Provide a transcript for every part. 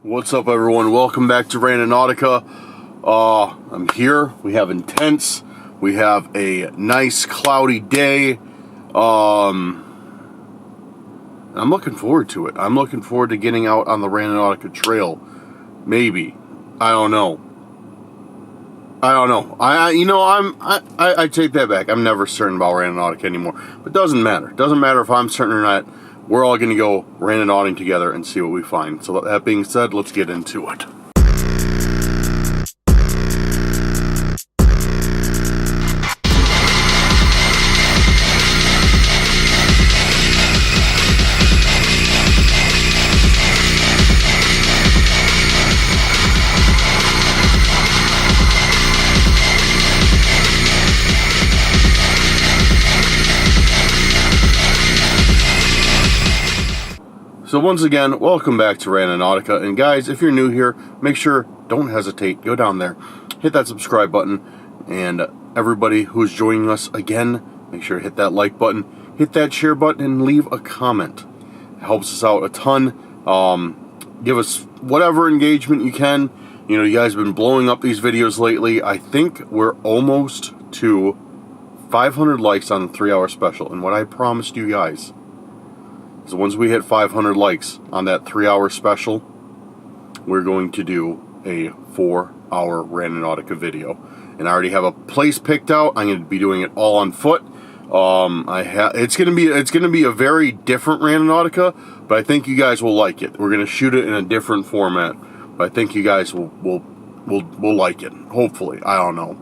What's up, everyone? Welcome back to Randonautica. I'm here. We have intense. We have a nice cloudy day. I'm looking forward to it. I'm looking forward to getting out on the Randonautica trail. Maybe. I don't know. I take that back. I'm never certain about Randonautica anymore. But it doesn't matter. It doesn't matter if I'm certain or not. We're all going to go randonauting together and see what we find. So that being said, let's get into it. So once again, welcome back to Randonautica, and guys, if you're new here, make sure, don't hesitate, go down there, hit that subscribe button, and everybody who's joining us again, make sure to hit that like button, hit that share button, and leave a comment. It helps us out a ton. Give us whatever engagement you can. You know, you guys have been blowing up these videos lately. I think we're almost to 500 likes on the 3-hour special, and what I promised you guys, so once we hit 500 likes on that 3-hour special, we're going to do a 4-hour Randonautica video. And I already have a place picked out. I'm going to be doing it all on foot. It's going to be a very different Randonautica, but I think you guys will like it. We're going to shoot it in a different format, but I think you guys will like it. Hopefully, I don't know.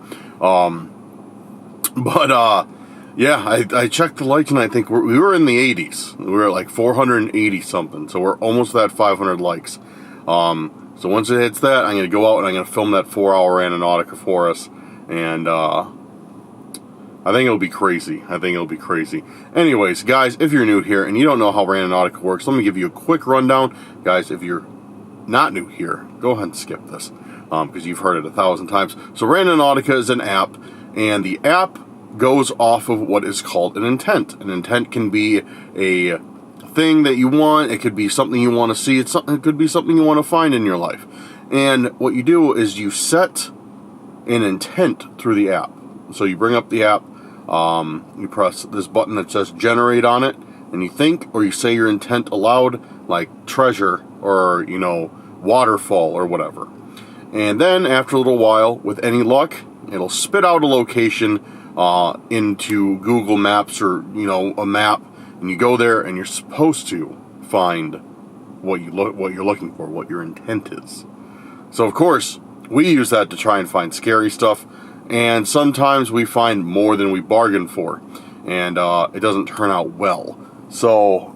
Yeah, I checked the likes, and I think we were in the 80s. We were at like 480 something, so we're almost at 500 likes. So once it hits that, I'm going to go out and I'm going to film that 4-hour Randonautica for us, and I think it'll be crazy. Anyways, guys, if you're new here and you don't know how Randonautica works, let me give you a quick rundown. Guys, if you're not new here, go ahead and skip this, because you've heard it 1,000 times. So Randonautica is an app, and the app goes off of what is called an intent. An intent can be a thing that you want. It could be something you want to see. It could be something you want to find in your life. And what you do is you set an intent through the app. So you bring up the app, you press this button that says generate on it, and you think or you say your intent aloud, like treasure or, you know, waterfall or whatever. And then after a little while, with any luck, it'll spit out a location into Google Maps or, you know, a map, and you go there and you're supposed to find what you're looking for, what your intent is. So of course, we use that to try and find scary stuff, and sometimes we find more than we bargained for, and it doesn't turn out well. So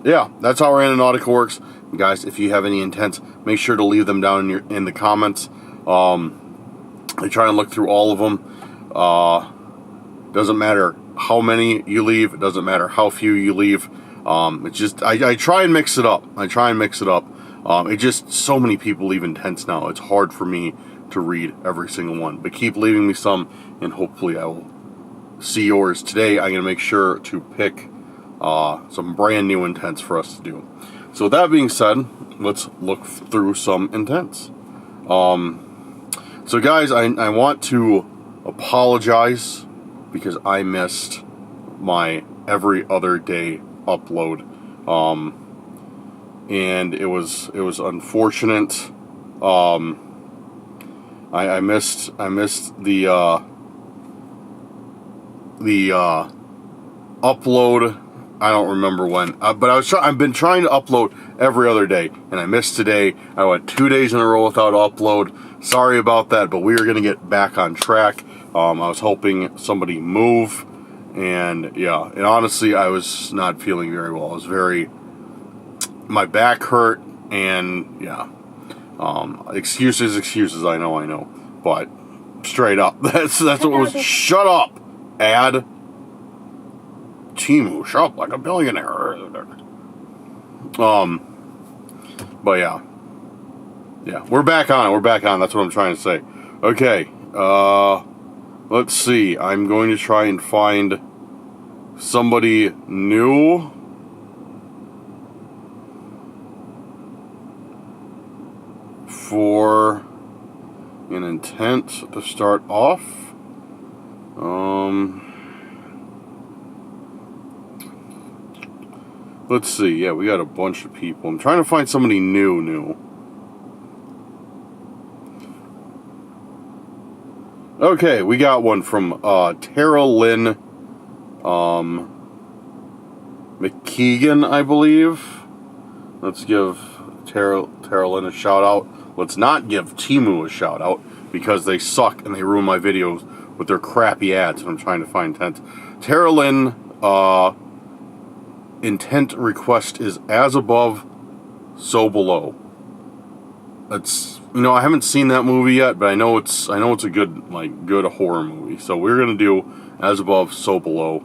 yeah, that's how Randonautica works. And guys, if you have any intents, make sure to leave them down in the comments. I try and look through all of them. Doesn't matter how many you leave. It doesn't matter how few you leave. It's just, I try and mix it up. It just, so many people leave intents now. It's hard for me to read every single one. But keep leaving me some, and hopefully I will see yours today. I'm going to make sure to pick some brand new intents for us to do. So with that being said, let's look through some intents. So guys, I want to apologize because I missed my every other day upload, and it was unfortunate. I missed the upload. I don't remember when, but I've been trying to upload every other day, and I missed today. I went 2 days in a row without upload. Sorry about that, but we are going to get back on track. I was hoping somebody move, and yeah, and honestly, I was not feeling very well. My back hurt, and yeah, excuses, I know, but straight up, that's what it was. Shut up, ad. Timu, shut up like a billionaire. But yeah, we're back on. That's what I'm trying to say. Okay, let's see. I'm going to try and find somebody new. for an intent to start off. Let's see. Yeah, we got a bunch of people. I'm trying to find somebody new. Okay, we got one from Tara Lynn McKeegan, I believe. Let's give Tara Lynn a shout out. Let's not give Timu a shout out because they suck and they ruin my videos with their crappy ads when I'm trying to find intent. Tara Lynn, intent request is as above, so below. It's, you know, I haven't seen that movie yet, but I know it's a good horror movie. So we're gonna do as above, so below,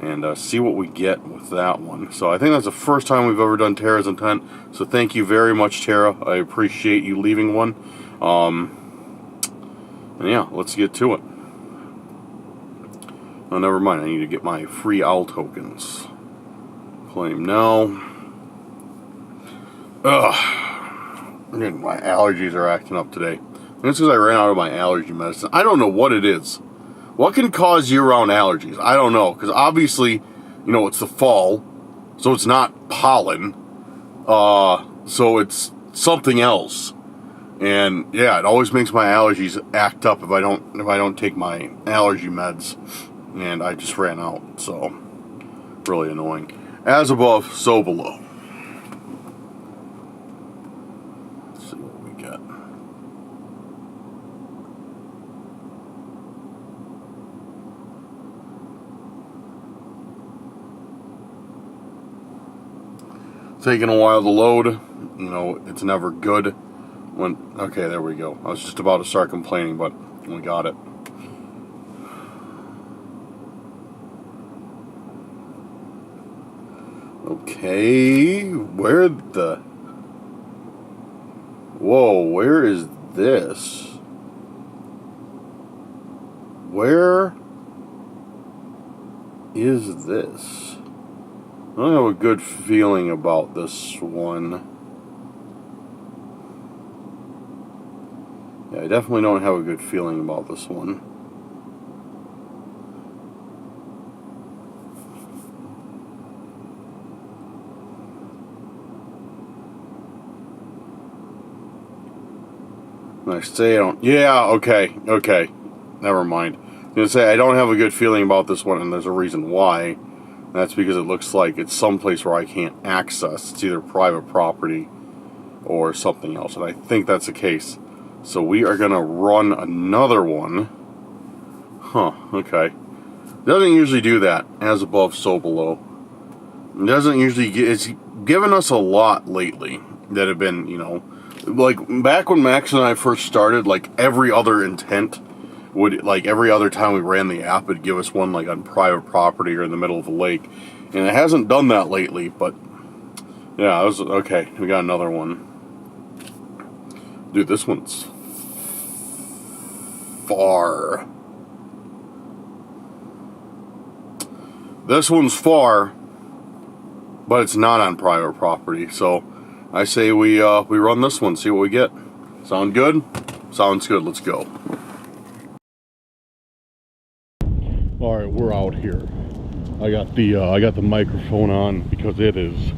and see what we get with that one. So I think that's the first time we've ever done Tara's intent. So thank you very much, Tara. I appreciate you leaving one. And yeah, let's get to it. Oh, never mind. I need to get my free owl tokens. Claim now. My allergies are acting up today. And it's because I ran out of my allergy medicine. I don't know what it is. What can cause year-round allergies? I don't know. Because obviously, you know, it's the fall. So it's not pollen. So it's something else. And yeah, it always makes my allergies act up if I don't take my allergy meds. And I just ran out. So really annoying. As above, so below. Let's see what we got. Taking a while to load. You know, it's never good. Okay, there we go. I was just about to start complaining, but we got it. Okay, where is this? Where is this? I don't have a good feeling about this one. Yeah, I definitely don't have a good feeling about this one. I say I don't. Yeah, okay. Never mind. I was gonna say I don't have a good feeling about this one, and there's a reason why. That's because it looks like it's someplace where I can't access. It's either private property or something else, and I think that's the case. So we are gonna run another one. Huh, okay. Doesn't usually do that. As above, so below. It doesn't usually it's given us a lot lately that have been, you know, like back when Max and I first started, like every other intent would, like every other time we ran the app, it'd give us one like on private property or in the middle of a lake. And it hasn't done that lately, but yeah, it was okay. We got another one. Dude, this one's far. This one's far, but it's not on private property. So I say we run this one, see what we get. Sound good? Sounds good. Let's go. All right, we're out here. I got the microphone on because it is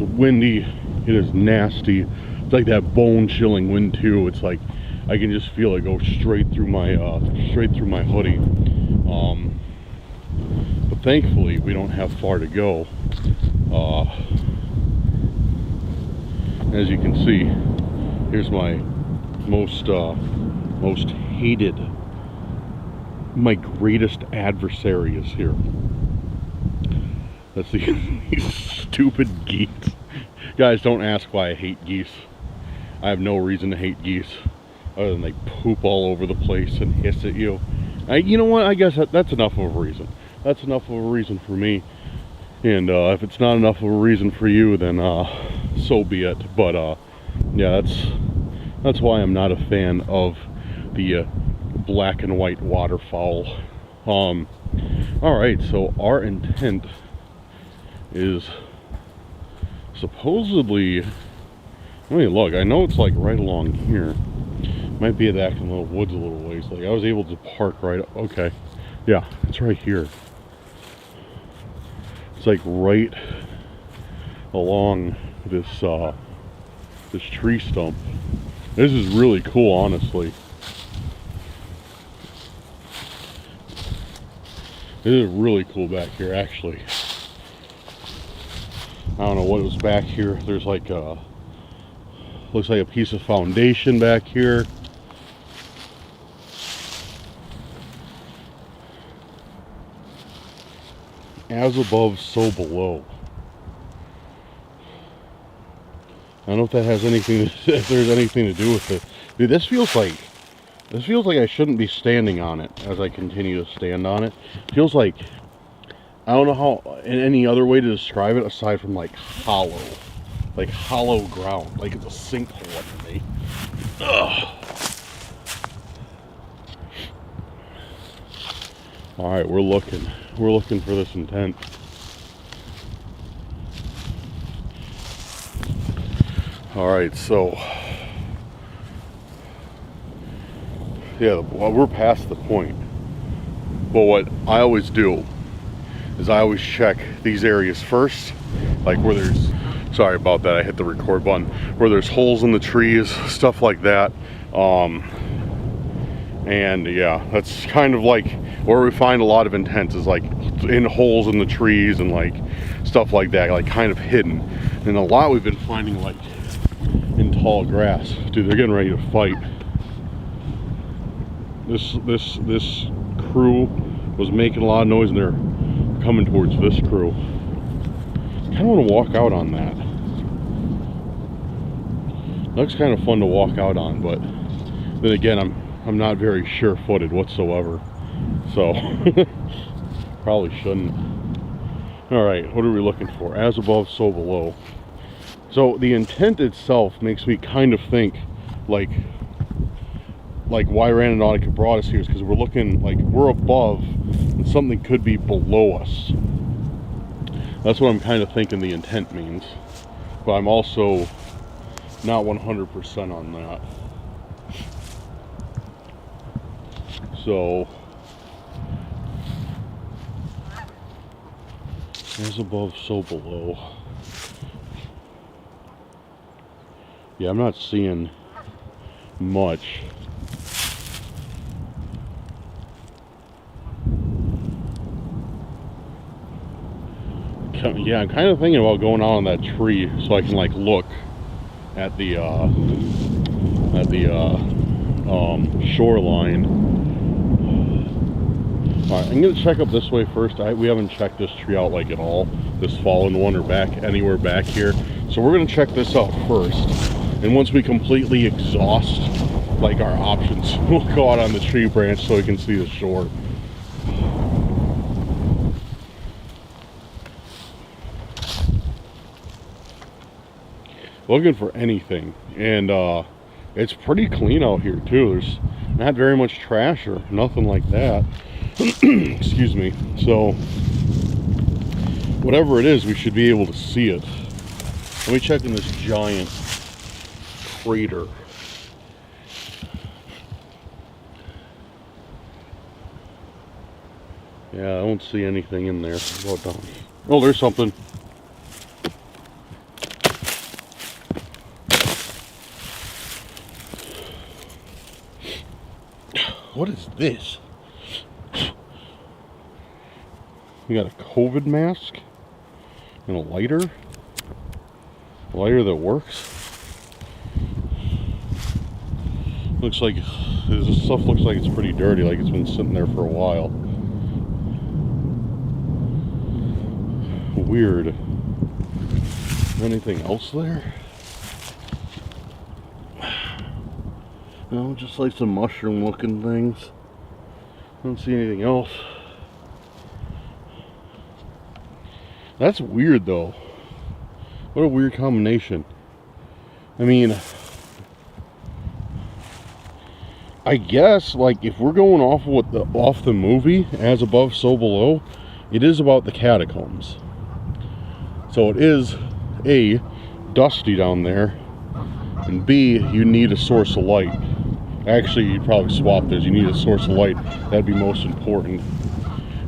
windy. It is nasty. It's like that bone-chilling wind too. It's like I can just feel it go straight through my hoodie. But thankfully, we don't have far to go. As you can see, here's my most hated, my greatest adversary is here. That's these stupid geese. Guys, don't ask why I hate geese. I have no reason to hate geese other than they poop all over the place and hiss at you. You know what? I guess that's enough of a reason. That's enough of a reason for me. And if it's not enough of a reason for you, then so be it. But yeah, that's why I'm not a fan of the black and white waterfowl. All right, so our intent is supposedly Let me look. I know it's like right along here. Might be back in the woods a little ways. Like I was able to park right up. Okay. Yeah, it's right here. It's like right along this this tree stump. This is really cool, honestly. It is really cool back here, actually. I don't know what was back here. There's like a, looks like a piece of foundation back here. As above, so below. I don't know if that has anything to, if there's anything to do with it. Dude, this feels like I shouldn't be standing on it as I continue to stand on it. Feels like, I don't know how, in any other way to describe it aside from like hollow ground, like it's a sinkhole under me. Ugh. All right, we're looking for this intent. All right, so yeah, well, we're past the point. But what I always do is I always check these areas first, like where there's, sorry about that, I hit the record button, where there's holes in the trees, stuff like that. And yeah, that's kind of like where we find a lot of intents, is like in holes in the trees and like stuff like that, like kind of hidden. And a lot we've been finding like in tall grass. Dude, they're getting ready to fight. This crew was making a lot of noise and they're coming towards this crew. I kind of want to walk out on that. Looks kind of fun to walk out on, but then again, I'm not very sure-footed whatsoever, so probably shouldn't. All right, what are we looking for? As above, so below. So the intent itself makes me kind of think like why Randonautica brought us here is because we're looking like we're above and something could be below us. That's what I'm kind of thinking the intent means, but I'm also not 100% on that. So as above, so below. Yeah, I'm not seeing much. Yeah, I'm kind of thinking about going out on that tree so I can like look at the shoreline. All right, I'm gonna check up this way first. We haven't checked this tree out like at all, this fallen one or back anywhere back here. So we're gonna check this out first, and once we completely exhaust like our options, we'll go out on the tree branch so we can see the shore. Looking for anything, and it's pretty clean out here too. There's not very much trash or nothing like that. Excuse me. So whatever it is, we should be able to see it. Let me check in this giant crater. Yeah, I don't see anything in there. Well done. Oh, there's something. What is this? We got a COVID mask and a lighter. A lighter that works. Looks like this stuff looks like it's pretty dirty, like it's been sitting there for a while. Weird. Anything else there? No, just like some mushroom looking things. Don't see anything else. That's weird though. What a weird combination. I mean, I guess like if we're going off of what off the movie, As Above, So Below, it is about the catacombs. So it is dusty down there. and B, you need a source of light. Actually, you'd probably swap those. You need a source of light. That'd be most important.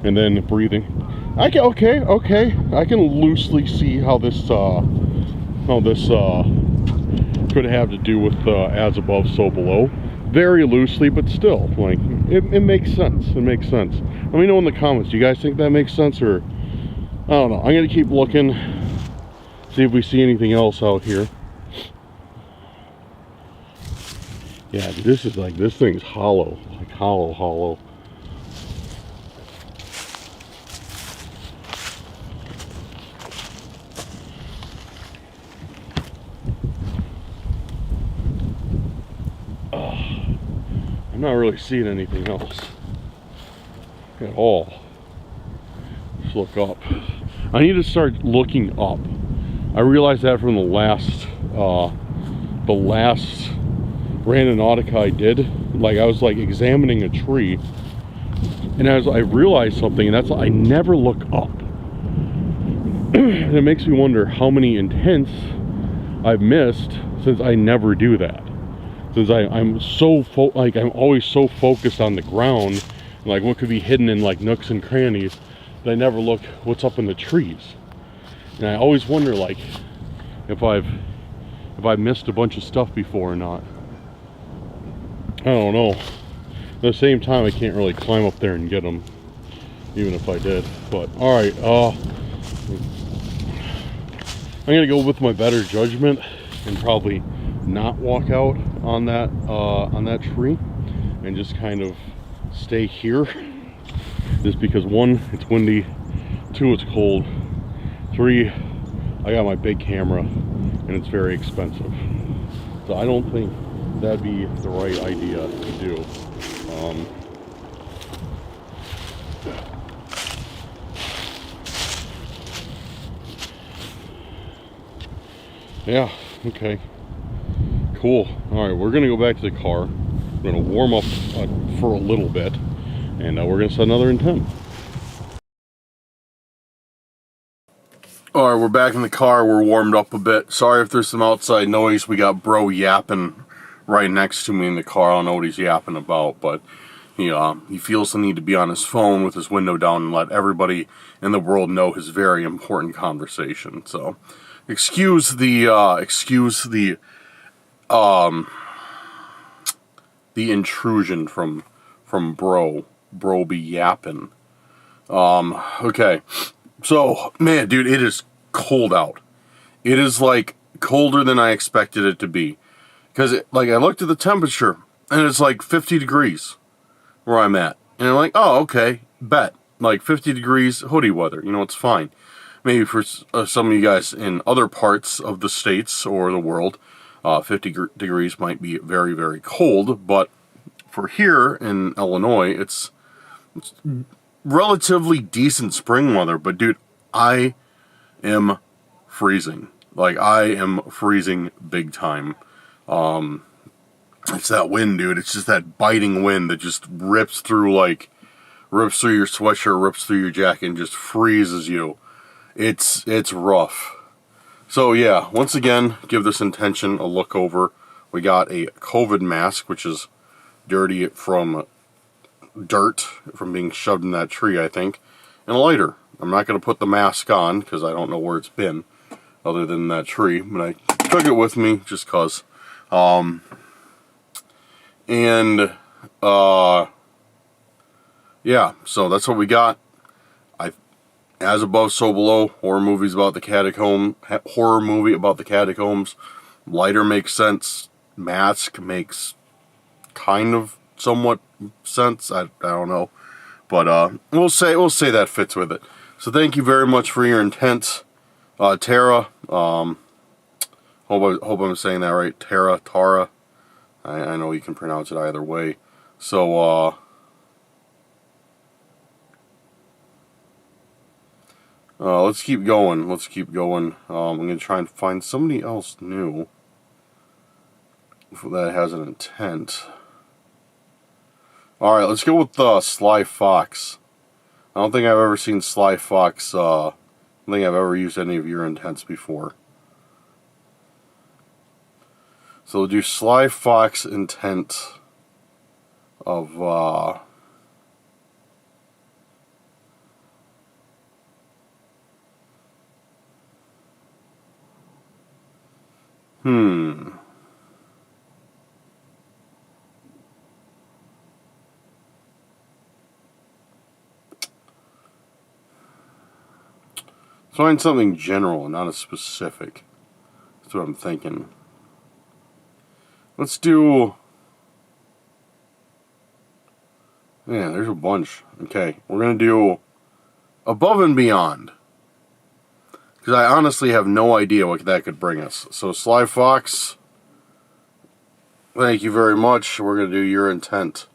And then breathing. Okay. I can loosely see how this could have to do with as above, so below. Very loosely, but still, like, it makes sense. It makes sense. Let me know in the comments. Do you guys think that makes sense, or I don't know. I'm gonna keep looking, see if we see anything else out here. Yeah, this is like, this thing's hollow, like hollow. I'm not really seeing anything else at all. Let's look up. I need to start looking up. I realized that from the last Randonautica I did. Like, I was like examining a tree, and I realized something, and that's, I never look up. And it makes me wonder how many intents I've missed since I never do that. Since I'm so I'm always so focused on the ground, like what could be hidden in like nooks and crannies, that I never look what's up in the trees. And I always wonder, like, if I've missed a bunch of stuff before or not. I don't know. At the same time, I can't really climb up there and get them, even if I did. But all right, I'm gonna go with my better judgment and probably not walk out on that tree, and just kind of stay here. Just because, one, it's windy, two, it's cold, three, I got my big camera and it's very expensive, so I don't think that'd be the right idea to do. Yeah, okay. Cool. All right, we're gonna go back to the car. We're gonna warm up for a little bit, and we're gonna set another intent. All right, we're back in the car. We're warmed up a bit. Sorry if there's some outside noise. We got bro yapping right next to me in the car. I don't know what he's yapping about, but he feels the need to be on his phone with his window down and let everybody in the world know his very important conversation. So, excuse the intrusion from bro be yapping. Okay, so man, dude, it is cold out. It is like colder than I expected it to be, because like I looked at the temperature and it's like 50 degrees where I'm at, and I'm like, oh, okay, bet, like 50 degrees hoodie weather, it's fine. Maybe for some of you guys in other parts of the states or the world, 50 degrees might be very, very cold, but for here in Illinois, it's relatively decent spring weather. But dude, I am freezing. Like, I am freezing big time. It's that wind, dude. It's just that biting wind that just rips through your sweatshirt, rips through your jacket, and just freezes you. It's rough. So yeah, once again, give this intention a look over. We got a COVID mask, which is dirty from dirt from being shoved in that tree, I think, and a lighter. I'm not going to put the mask on because I don't know where it's been other than that tree, but I took it with me just cause. Yeah, so that's what we got. As above, so below. Horror movie about the catacombs. Lighter makes sense. Mask makes kind of somewhat sense. I don't know, but we'll say that fits with it. So thank you very much for your intent, Tara. Hope I'm saying that right. Tara. I know you can pronounce it either way. So let's keep going. I'm going to try and find somebody else new that has an intent. Alright, let's go with Sly Fox. I don't think I've ever seen Sly Fox. I don't think I've ever used any of your intents before. So we'll do Sly Fox intent of find something general and not a specific. That's what I'm thinking. Let's do... Yeah, there's a bunch. Okay, we're going to do Above and Beyond. Because I honestly have no idea what that could bring us. So, Sly Fox, thank you very much. We're going to do Your Intent.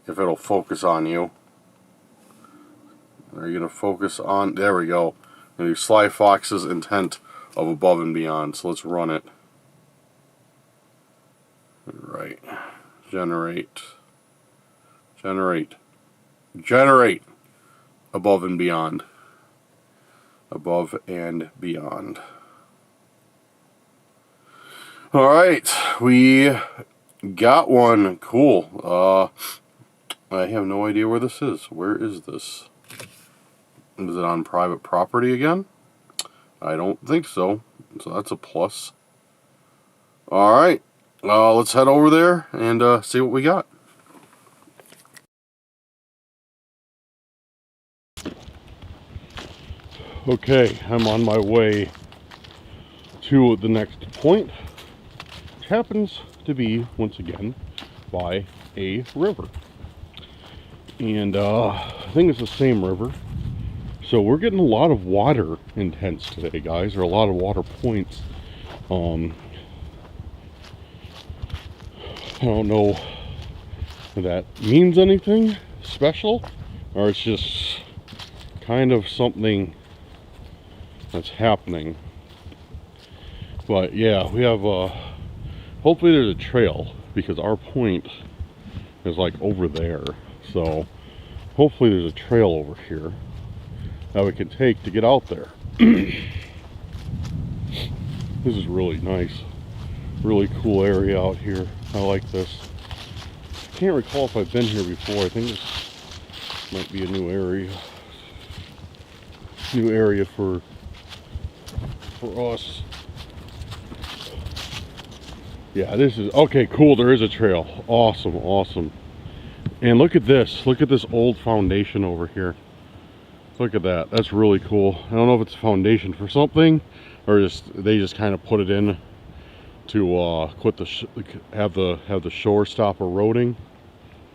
If it'll focus on you. Are you going to focus on... There we go. I'm going to do Sly Fox's Intent of Above and Beyond. So, let's run it. Right. Generate. Above and Beyond. Above and Beyond. Alright, we got one. Cool. I have no idea where this is. Where is this? Is it on private property again? I don't think so. So that's a plus. Alright, let's head over there and see what we got. Okay, I'm on my way to the next point, which happens to be, once again, by a river. And I think it's the same river. So we're getting a lot of water intents today, guys, or a lot of water points. I don't know if that means anything special, or it's just kind of something that's happening. But yeah, we have hopefully there's a trail, because our point is like over there. So hopefully there's a trail over here that we can take to get out there. This is really nice, really cool area out here. I like this. I can't recall if I've been here before. I think this might be a new area for us. Yeah, this is okay. Cool. There is a trail. Awesome. And look at this old foundation over here. Look at that. That's really cool. I don't know if it's a foundation for something, or they just kind of put it in to have the shore stop eroding,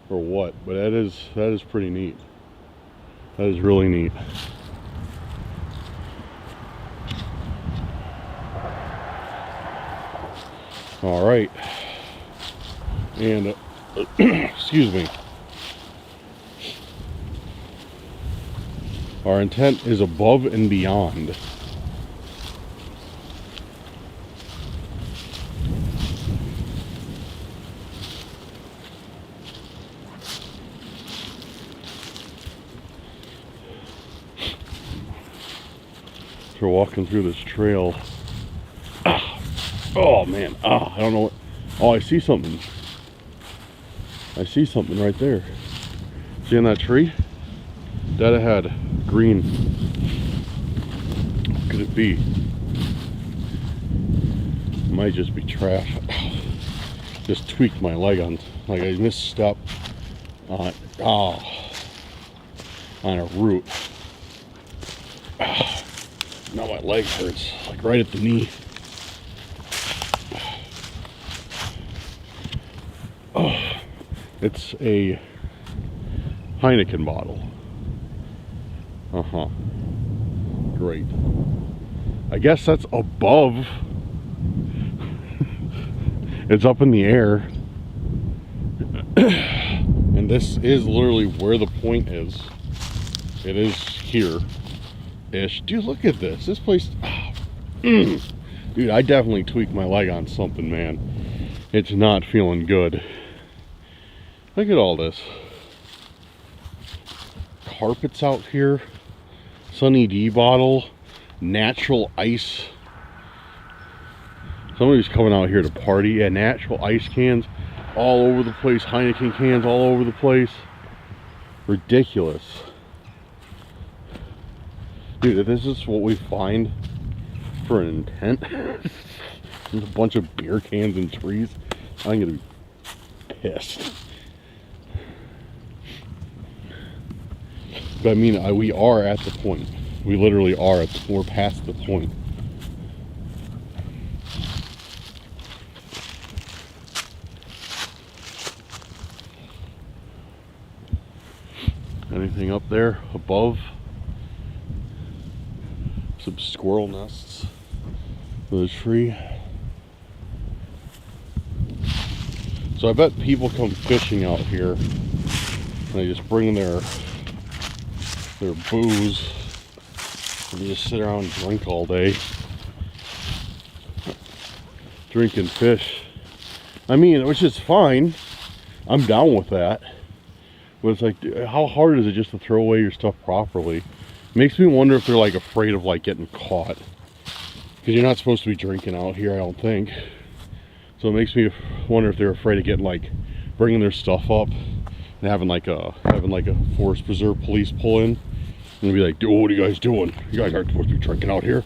or what. But that is pretty neat. That is really neat. All right, and excuse me. Our intent is above and beyond. We're walking through this trail. Oh man, I don't know what. Oh, I see something. I see something right there. See in that tree? Dead ahead, green. What could it be? It might just be trash. Just tweaked my leg on, like I misstepped on a root. Now my leg hurts, like right at the knee. Oh, it's a Heineken bottle. Great. I guess that's above. It's up in the air. And this is literally where the point is. It is here-ish. Dude, look at this. This place... Dude, I definitely tweaked my leg on something, man. It's not feeling good. Look at all this. Carpets out here. Sunny D bottle. Natural ice. So Somebody's coming out here to party. And actual ice cans all over the place. Heineken cans all over the place. Ridiculous. Dude, if this is what we find for an intent, there's a bunch of beer cans and trees, I'm gonna be pissed. But I mean, we are at the point. We literally are we're past the point. Anything up there above? Some squirrel nests with a tree. So I bet people come fishing out here and they just bring their booze and just sit around and drink all day. Drinking fish. I mean, which is fine. I'm down with that. But it's like, how hard is it just to throw away your stuff properly? Makes me wonder if they're like afraid of like getting caught, because you're not supposed to be drinking out here, I don't think. So it makes me wonder if they're afraid of getting like bringing their stuff up and having like a forest preserve police pull in and be like, dude, what are you guys doing? You guys aren't supposed to be drinking out here.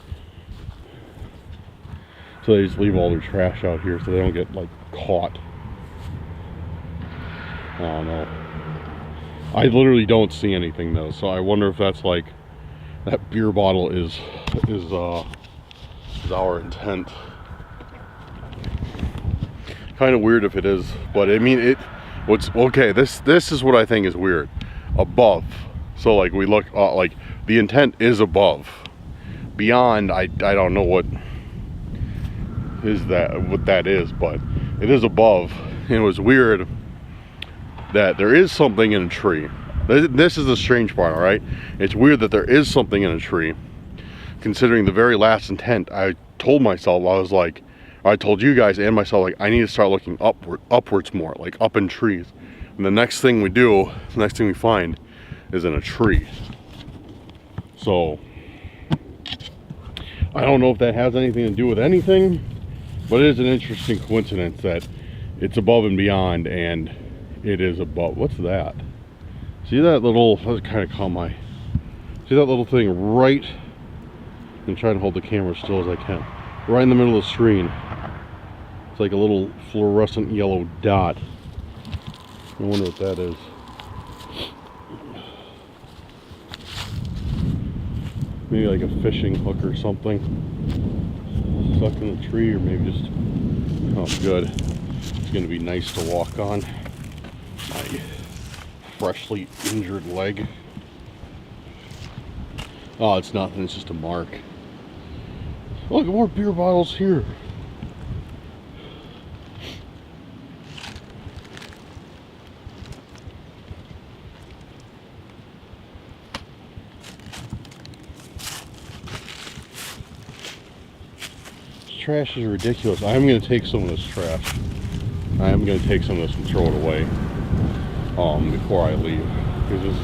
So they just leave all their trash out here so they don't get like caught. I don't know. I literally don't see anything though, so I wonder if that's like that beer bottle is our intent. Kind of weird if it is, but I mean what's okay, this is what I think is weird. Above, so like we look like the intent is above. Beyond, I don't know what that is, but it is above. And it was weird that there is something in a tree. This is the strange part, all right? It's weird that there is something in a tree, considering the very last intent. I told myself, I told you guys and myself, like, I need to start looking upwards more, like up in trees. And the next thing we do, the next thing we find is in a tree. So, I don't know if that has anything to do with anything, but it is an interesting coincidence that it's above and beyond, and it is above. What's that? See that little, that kind of caught my, see that little thing right, I'm trying to hold the camera still as I can, right in the middle of the screen. It's like a little fluorescent yellow dot. I wonder what that is. Maybe like a fishing hook or something stuck in the tree, or maybe just, oh good, it's gonna be nice to walk on my freshly injured leg. Oh, it's nothing, it's just a mark. Oh, look, more beer bottles here. This trash is ridiculous. I'm going to take some of this trash. I am going to take some of this and throw it away before I leave. Because this,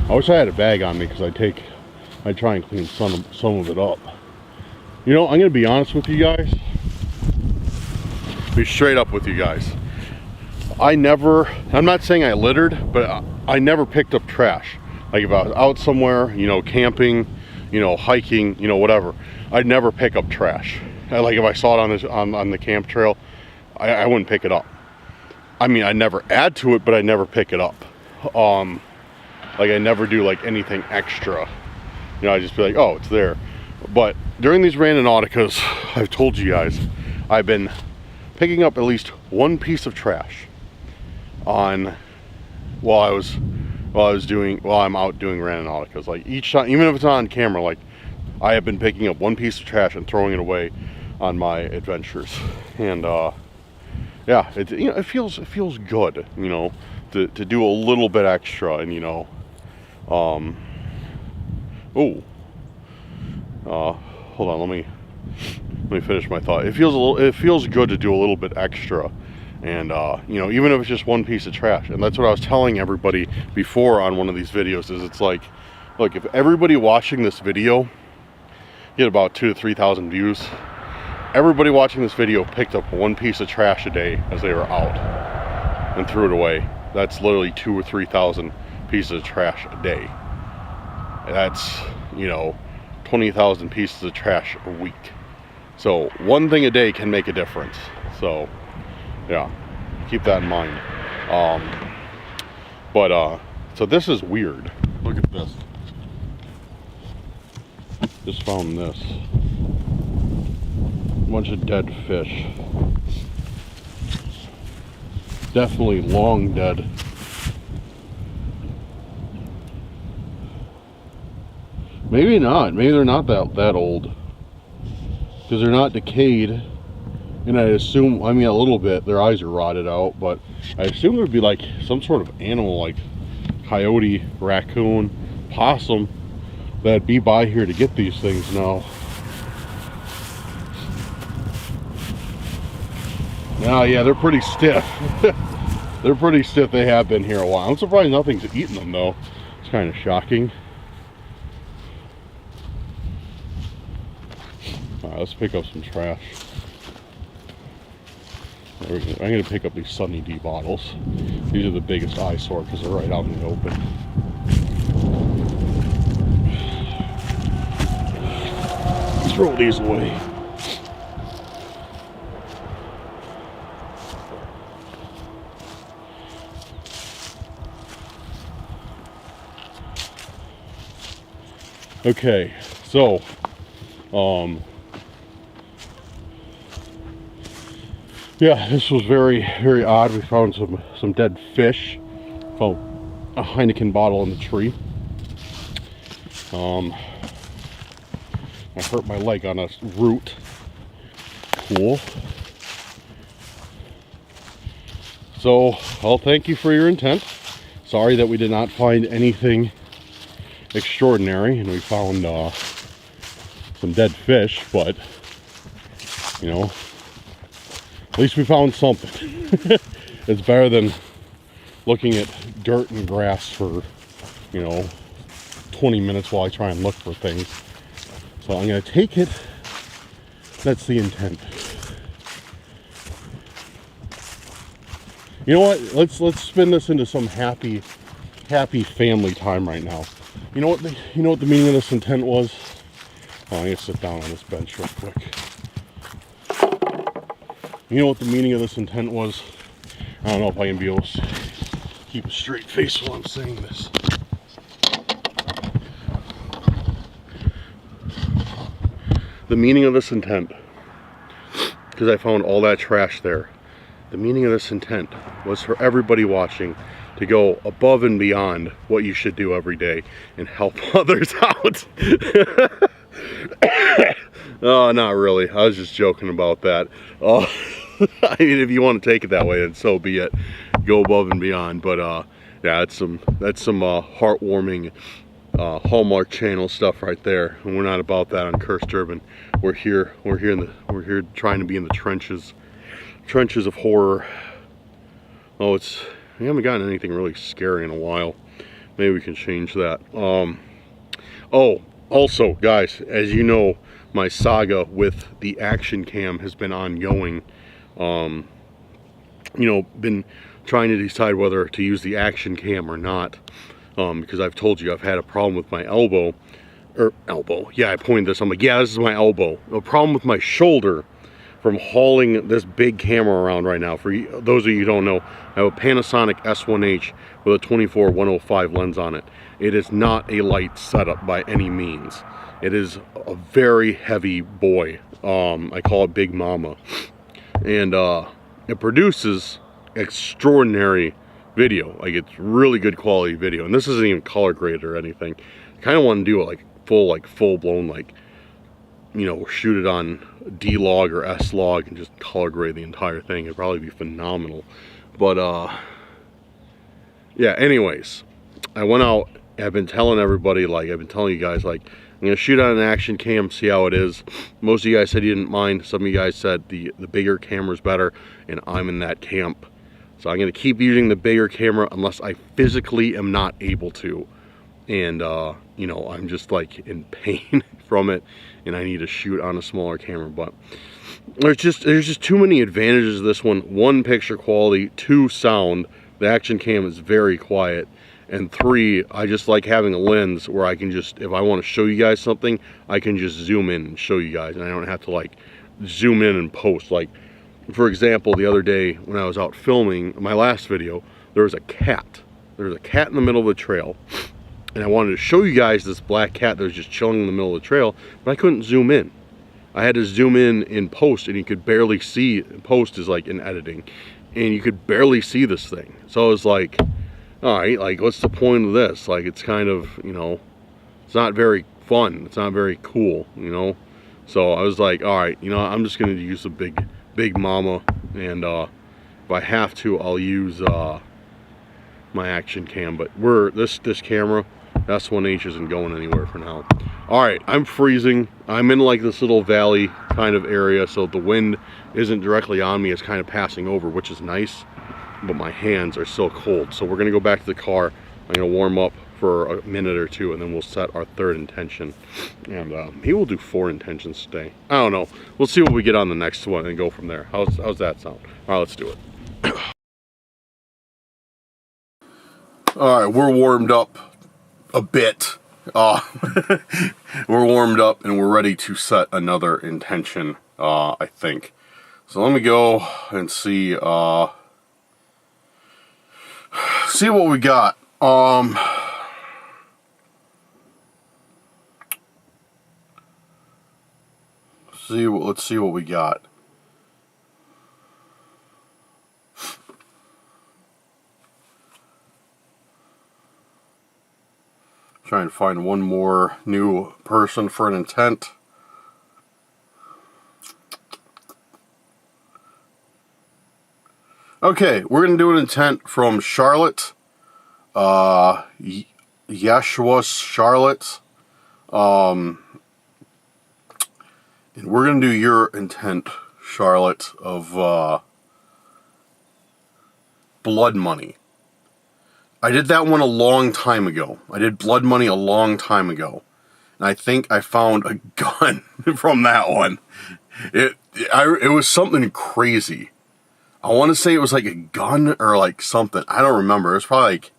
I wish I had a bag on me, because I try and clean some of it up. You know, I'm going to be honest with you guys. Be straight up with you guys. I'm not saying I littered, but I never picked up trash. Like if I was out somewhere, you know, camping, you know, hiking, you know, whatever, I'd never pick up trash. Like if I saw it on the camp trail, I wouldn't pick it up. I mean, I never add to it, but I never pick it up. Like I never do like anything extra. You know, I just be like, oh, it's there. But during these Randonauticas, I've told you guys, I've been picking up at least one piece of trash while I'm out doing Randonauticas. Like each time, even if it's not on camera, like I have been picking up one piece of trash and throwing it away on my adventures. And yeah, it feels good, you know, to do a little bit extra. And you know, hold on, let me finish my thought. It feels good to do a little bit extra, and you know, even if it's just one piece of trash. And that's what I was telling everybody before on one of these videos, is it's like, look, if everybody watching this video get about 2,000 to 3,000 views, everybody watching this video picked up one piece of trash a day as they were out and threw it away. That's literally 2,000 or 3,000 pieces of trash a day. That's, you know, 20,000 pieces of trash a week. So one thing a day can make a difference. So yeah, keep that in mind. So this is weird. Look at this. Just found this. A bunch of dead fish. Definitely long dead. Maybe not. Maybe they're not that old. Because they're not decayed. And I assume, I mean a little bit, their eyes are rotted out, but I assume there'd be like some sort of animal like coyote, raccoon, possum that'd be by here to get these things now. Now, yeah, they're pretty stiff. They're pretty stiff. They have been here a while. I'm surprised nothing's eaten them though. It's kind of shocking. All right, let's pick up some trash. I'm going to pick up these Sunny D bottles. These are the biggest eyesore because they're right out in the open. Throw these away. Okay, so yeah, this was very, very odd. We found some dead fish. Found a Heineken bottle in the tree. I hurt my leg on a root. Cool. So, well, thank you for your intent. Sorry that we did not find anything extraordinary, and we found some dead fish, but you know, at least we found something. It's better than looking at dirt and grass for, you know, 20 minutes while I try and look for things. So I'm going to take it. That's the intent. You know what? Let's spin this into some happy family time right now. You know what the meaning of this intent was? Oh, I'm going to sit down on this bench real quick. You know what the meaning of this intent was? I don't know if I can be able to keep a straight face while I'm saying this. The meaning of this intent, because I found all that trash there, the meaning of this intent was for everybody watching to go above and beyond what you should do every day and help others out. Oh, not really. I was just joking about that. I mean, if you want to take it that way, then so be it. Go above and beyond. But yeah, that's some heartwarming Hallmark Channel stuff right there. And we're not about that on Cursed Urban. We're here trying to be in the trenches of horror. Oh, we haven't gotten anything really scary in a while. Maybe we can change that. Oh, also, guys, as you know, my saga with the action cam has been ongoing. You know, been trying to decide whether to use the action cam or not. Because I've told you I've had a problem with my elbow. Yeah, I pointed this. I'm like, yeah, this is my elbow. A problem with my shoulder from hauling this big camera around right now. For those of you who don't know, I have a Panasonic S1H with a 24-105 lens on it. It is not a light setup by any means. It is a very heavy boy. I call it Big Mama. And it produces extraordinary video. Like, it's really good quality video. And this isn't even color graded or anything. I kind of want to do it like full blown, like, you know, shoot it on D-Log or S-Log and just color grade the entire thing. It'd probably be phenomenal. But yeah, anyways, I went out. I've been telling everybody, like, I've been telling you guys, like, I'm gonna shoot on an action cam, see how it is. Most of you guys said you didn't mind. Some of you guys said the bigger camera's better, and I'm in that camp. So I'm gonna keep using the bigger camera unless I physically am not able to. And you know, I'm just like in pain from it, and I need to shoot on a smaller camera. But there's just too many advantages to this one. 1, picture quality. 2, sound. The action cam is very quiet. And 3, I just like having a lens where I can just, if I want to show you guys something, I can just zoom in and show you guys, and I don't have to like zoom in and post. Like, for example, the other day when I was out filming my last video, there was a cat. There was a cat in the middle of the trail, and I wanted to show you guys this black cat that was just chilling in the middle of the trail, but I couldn't zoom in. I had to zoom in post, and you could barely see. Post is like in editing, and you could barely see this thing. So I was like, all right, like, what's the point of this? Like, it's kind of, you know, it's not very fun. It's not very cool, you know? So I was like, all right, you know, I'm just going to use a big mama, and if I have to, I'll use my action cam. But this camera, S1H isn't going anywhere for now. All right, I'm freezing. I'm in like this little valley kind of area, so the wind isn't directly on me. It's kind of passing over, which is nice. But my hands are so cold, so we're gonna go back to the car. I'm gonna warm up for a minute or two, and then we'll set our 3rd intention, and he will do 4 intentions today. I don't know, we'll see what we get on the next one and go from there. How's that sound? All right, let's do it. All right, we're warmed up a bit. We're warmed up and we're ready to set another intention, I think. So let me go and see what we got. Let's see what we got. Try and find one more new person for an intent. Okay, we're going to do an intent from Charlotte. Yeshua Charlotte. And we're going to do your intent, Charlotte, of blood money. I did that one a long time ago. I did blood money a long time ago. And I think I found a gun from that one. It was something crazy. I want to say it was like a gun or like something. I don't remember. It was probably like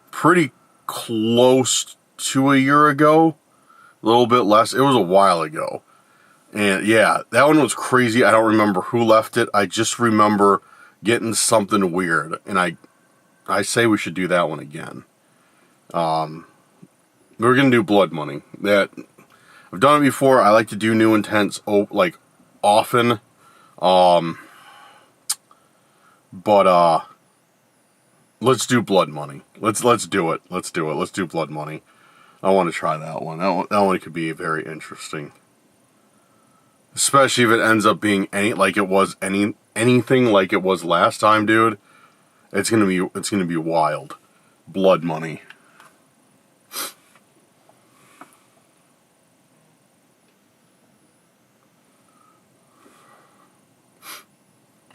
pretty close to a year ago. A little bit less. It was a while ago. And yeah, that one was crazy. I don't remember who left it. I just remember getting something weird. And I say we should do that one again. We're going to do blood money. That I've done it before. I like to do new intents like often. But let's do blood money. Let's do it. Let's do it. Let's do blood money. I want to try that one. That one could be very interesting. Especially if it ends up being anything like it was last time, dude. It's gonna be wild. Blood money.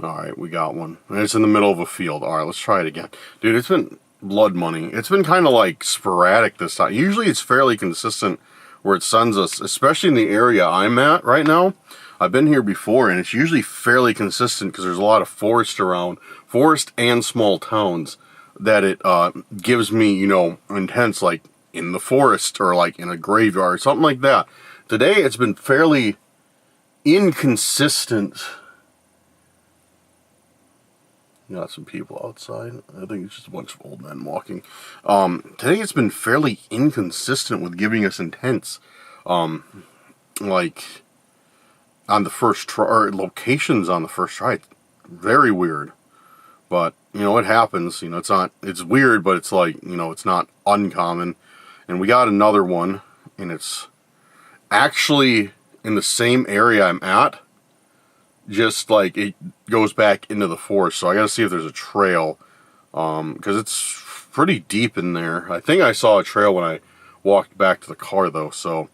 Alright, we got one. And it's in the middle of a field. Alright, let's try it again. Dude, it's been blood money. It's been kind of like sporadic this time. Usually it's fairly consistent where it sends us, especially in the area I'm at right now. I've been here before, and it's usually fairly consistent because there's a lot of forest around. Forest and small towns that it gives me, you know, intents like in the forest or like in a graveyard or something like that. Today it's been fairly inconsistent. Got some people outside. I think it's just a bunch of old men walking. Today it's been fairly inconsistent with giving us intents. Like on the first try, or locations on the first try. Very weird. But, you know, it happens. You know, it's weird, but it's like, you know, it's not uncommon. And we got another one, and it's actually in the same area I'm at. Just like it goes back into the forest, so I gotta see if there's a trail, because it's pretty deep in there. I think I saw a trail when I walked back to the car though, so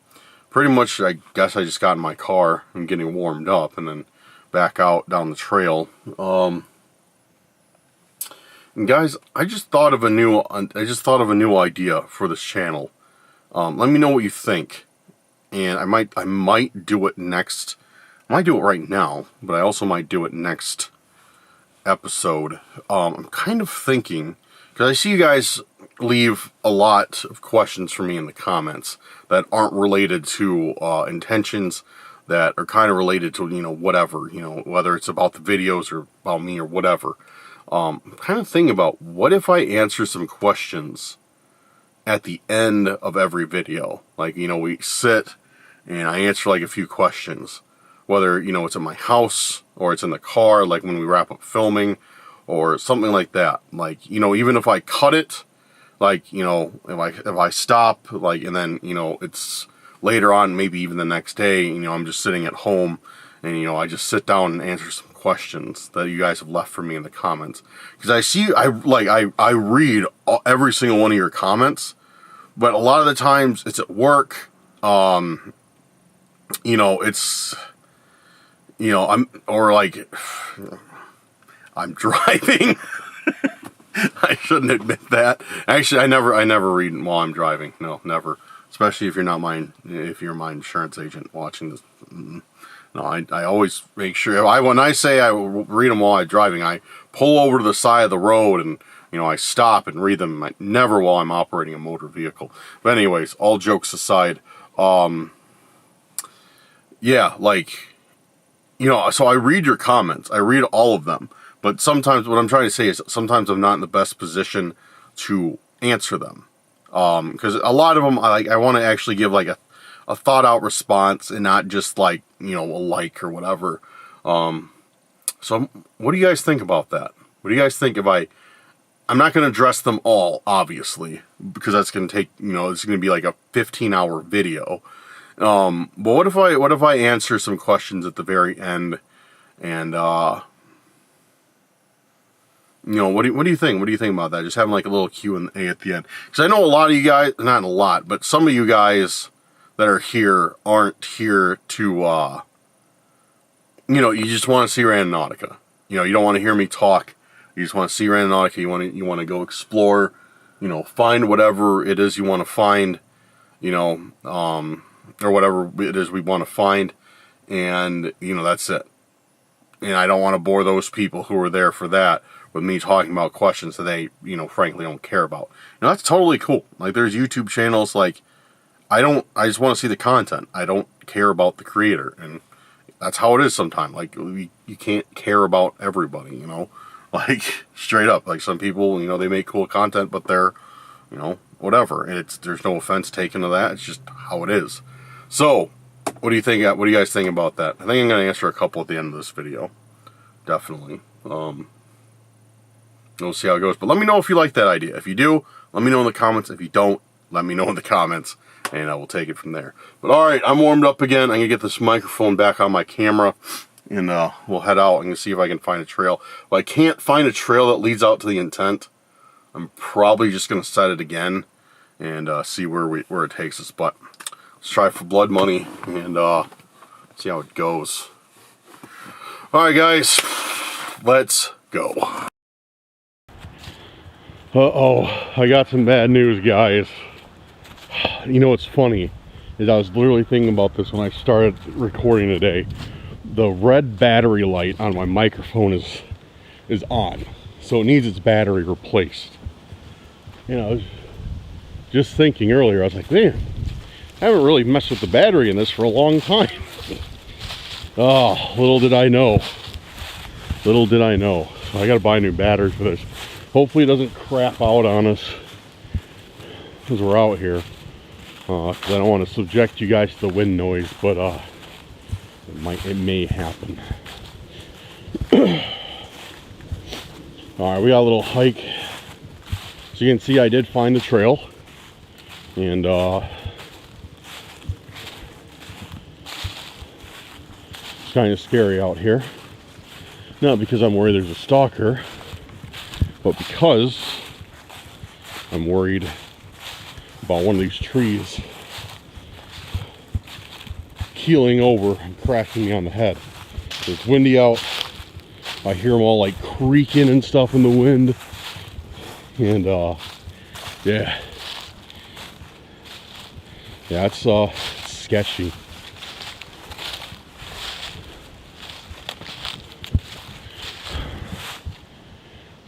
pretty much I guess I just got in my car and getting warmed up and then back out down the trail. And guys, I just thought of a new idea for this channel. Let me know what you think, and I might do it next I might do it right now, but I also might do it next episode. I'm kind of thinking, because I see you guys leave a lot of questions for me in the comments that aren't related to intentions, that are kind of related to, whatever, whether it's about the videos or about me or whatever. I'm kind of thinking about, what if I answer some questions at the end of every video? Like, we sit and I answer like a few questions, whether, it's in my house or it's in the car, like when we wrap up filming or something like that. Like, even if I cut it, like, if I stop, like, and then, it's later on, maybe even the next day, I'm just sitting at home and, I just sit down and answer some questions that you guys have left for me in the comments. Because I read every single one of your comments, but a lot of the times it's at work, it's, I'm driving. I shouldn't admit that. Actually, I never read while I'm driving. No, never. Especially if you're my insurance agent watching this. No, I always make sure. When I say I read them while I'm driving, I pull over to the side of the road and, I stop and read them. Never while I'm operating a motor vehicle. But anyways, all jokes aside, yeah, like, so I read your comments. I read all of them. But sometimes, what I'm trying to say is, sometimes I'm not in the best position to answer them. Because a lot of them, I want to actually give like a thought-out response and not just like, a like or whatever. So what do you guys think about that? What do you guys think if I'm not going to address them all, obviously, because that's going to take, it's going to be like a 15-hour video. But what if I answer some questions at the very end, and what do you think? What do you think about that? Just having like a little Q&A at the end, because I know a lot of you guys, not a lot, but some of you guys that are here aren't here to, you just want to see Randonautica. You don't want to hear me talk. You just want to see Randonautica. You want to go explore. Find whatever it is you want to find. Or whatever it is we want to find, and that's it. And I don't want to bore those people who are there for that with me talking about questions that they, frankly don't care about. That's totally cool. Like, there's YouTube channels, like, I just want to see the content. I don't care about the creator, and that's how it is sometimes. Like, you can't care about everybody, like, straight up. Like, some people, they make cool content, but they're, whatever, and there's no offense taken to that. It's just how it is. So, what do you think? What do you guys think about that? I think I'm going to answer a couple at the end of this video. Definitely. We'll see how it goes. But let me know if you like that idea. If you do, let me know in the comments. If you don't, let me know in the comments, and I will take it from there. But alright, I'm warmed up again. I'm going to get this microphone back on my camera, and we'll head out. I'm going to see if I can find a trail. If I can't find a trail that leads out to the intent, I'm probably just going to set it again and see where it takes us. But let's try for blood money and see how it goes. Alright guys, let's go. Uh-oh, I got some bad news, guys. What's funny is I was literally thinking about this when I started recording today. The red battery light on my microphone is on, so it needs its battery replaced. I was just thinking earlier, I was like, man, I haven't really messed with the battery in this for a long time. Oh, little did I know. Little did I know. So I gotta buy a new battery for this. Hopefully it doesn't crap out on us as we're out here. Because I don't want to subject you guys to the wind noise, but it may happen. Alright, we got a little hike. So you can see I did find the trail. And it's kind of scary out here. Not because I'm worried there's a stalker, but because I'm worried about one of these trees keeling over and crashing me on the head. It's windy out. I hear them all like creaking and stuff in the wind. And yeah, it's sketchy.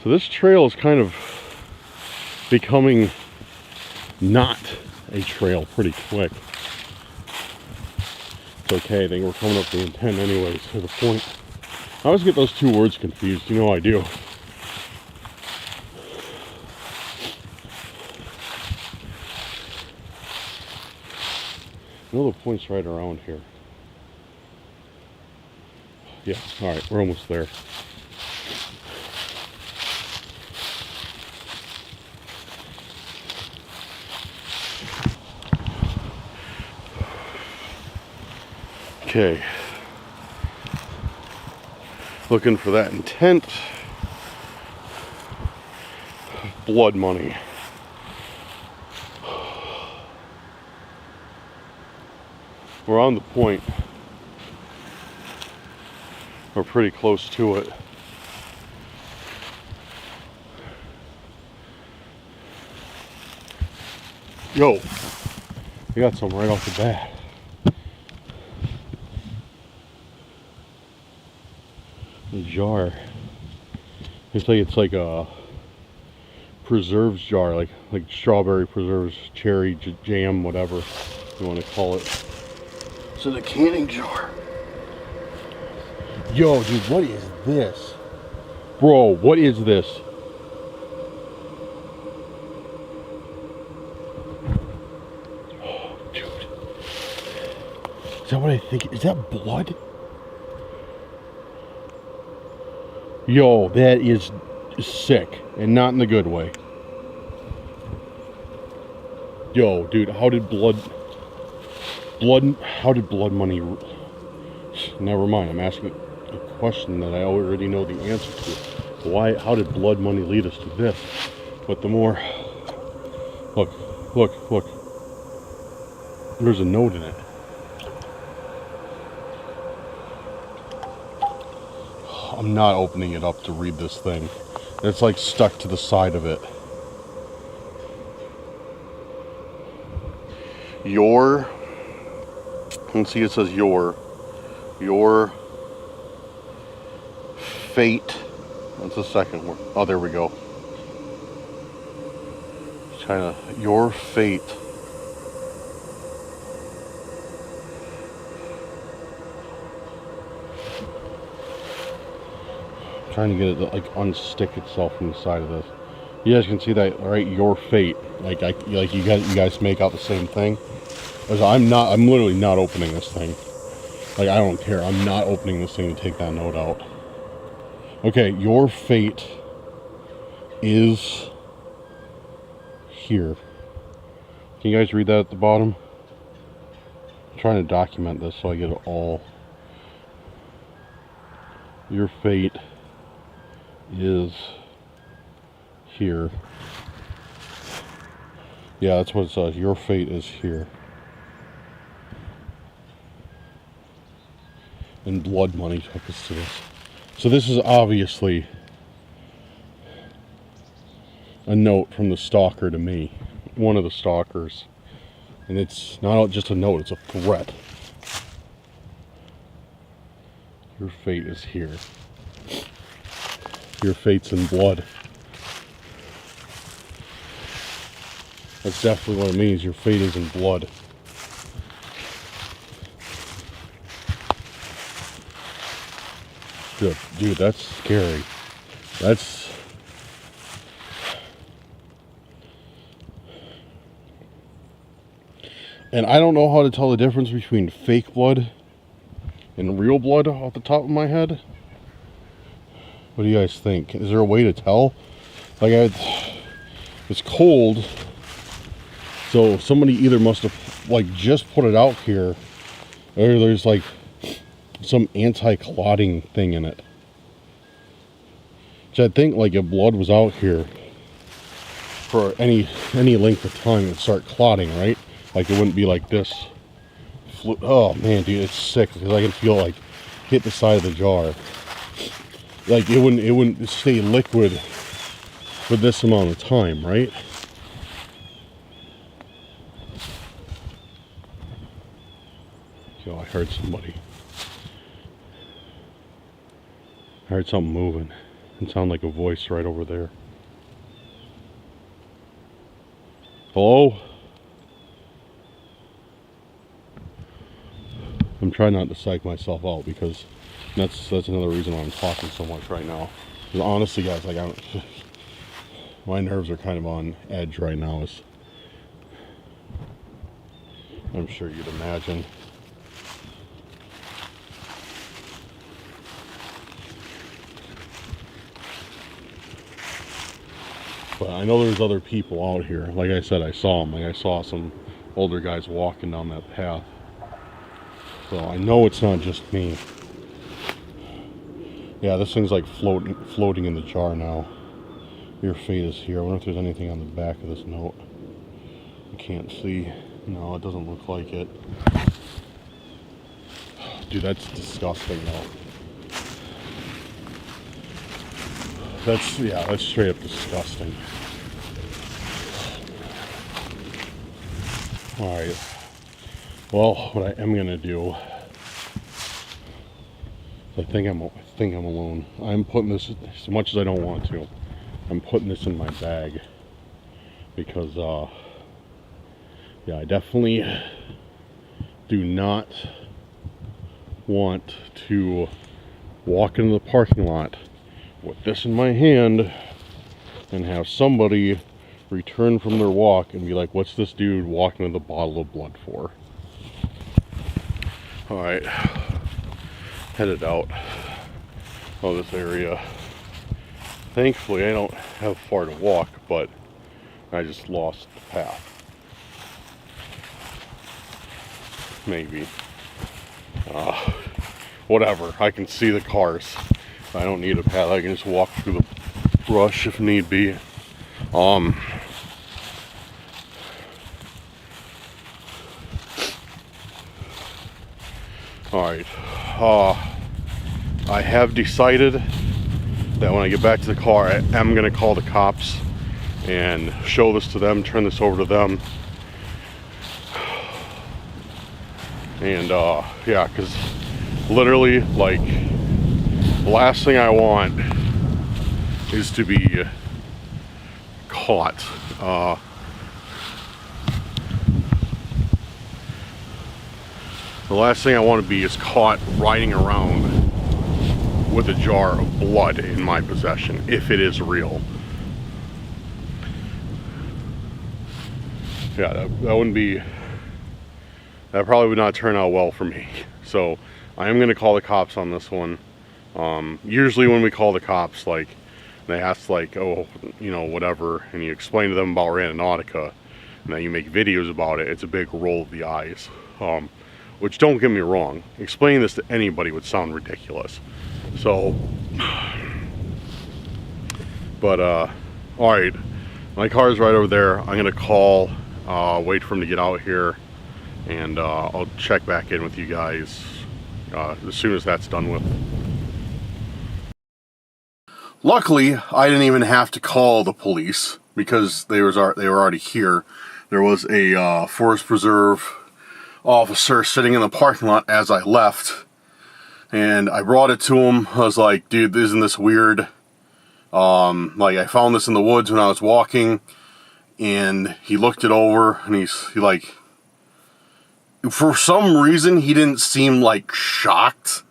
So this trail is kind of becoming not a trail pretty quick. It's okay, I think we're coming up to the intent anyways, to the point. I always get those two words confused, you know I do. I know the point's right around here. Yeah, alright, we're almost there. Okay. Looking for that intent. Blood money. We're on the point. We're pretty close to it. Yo, we got some right off the bat. A jar. It's like a preserves jar, like strawberry preserves, cherry jam, whatever you want to call it. It's in a canning jar. Yo, dude, what is this? Bro, what is this? Oh, dude. Is that what I think? Is that blood? Yo, that is sick, and not in the good way. Yo, dude, how did blood money... Never mind, I'm asking a question that I already know the answer to. How did blood money lead us to this? But the more... Look. There's a note in it. I'm not opening it up to read this thing. It's like stuck to the side of it. Let's see, it says your fate. That's the second word. Oh, there we go. Your fate. Trying to get it to like unstick itself from the side of this. You guys can see that, right? Your fate. Like you guys make out the same thing. I'm literally not opening this thing. Like, I don't care. I'm not opening this thing to take that note out. Okay, your fate is here. Can you guys read that at the bottom? I'm trying to document this so I get it all. Your fate is here. Yeah, that's what it says. Your fate is here. And blood money took us to this. So this is obviously a note from the stalker to me. One of the stalkers. And it's not just a note, it's a threat. Your fate is here. Your fate's in blood. That's definitely what it means. Your fate is in blood. Good. Dude, that's scary. And I don't know how to tell the difference between fake blood and real blood off the top of my head. What do you guys think? Is there a way to tell? Like, it's cold, so somebody either must have like just put it out here, or there's like some anti-clotting thing in it. So I think like if blood was out here for any length of time, it'd start clotting, right? Like it wouldn't be like this. Oh man, dude, it's sick because I can feel like hit the side of the jar. Like it wouldn't stay liquid for this amount of time, right? Yo, I heard somebody. I heard something moving. It sounded like a voice right over there. Hello? I'm trying not to psych myself out because that's another reason why I'm talking so much right now. Because honestly, guys, like my nerves are kind of on edge right now, as I'm sure you'd imagine. But I know there's other people out here. Like I said, I saw them. Like I saw some older guys walking down that path. So I know it's not just me. Yeah, this thing's like floating in the jar now. Your fate is here. I wonder if there's anything on the back of this note. I can't see. No, it doesn't look like it. Dude, that's disgusting though. That's straight up disgusting. Alright. Well, what I am gonna do, I think I'm alone. I'm putting this, as much as I don't want to, I'm putting this in my bag because yeah, I definitely do not want to walk into the parking lot with this in my hand and have somebody return from their walk and be like, what's this dude walking with a bottle of blood for? Alright, headed out of this area. Thankfully I don't have far to walk, but I just lost the path. Maybe. Whatever, I can see the cars. I don't need a path, I can just walk through the brush if need be. Alright, I have decided that when I get back to the car, I am going to call the cops and show this to them, turn this over to them. And yeah, because literally, like, the last thing I want is to be caught. The last thing I want to be is caught riding around with a jar of blood in my possession, if it is real. Yeah, that wouldn't be, that probably would not turn out well for me. So I am going to call the cops on this one. Usually when we call the cops, like, they ask, like, oh, you know, whatever, and you explain to them about Randonautica, and then you make videos about it, it's a big roll of the eyes. Which, don't get me wrong, explaining this to anybody would sound ridiculous. So, but, alright, my car's right over there. I'm gonna call, wait for him to get out here, and I'll check back in with you guys as soon as that's done with. Luckily, I didn't even have to call the police because they were already here. There was a Forest Preserve officer sitting in the parking lot as I left, and I brought it to him. I was like, dude, isn't this weird? Like, I found this in the woods when I was walking, and he looked it over, and he like, for some reason, he didn't seem like shocked.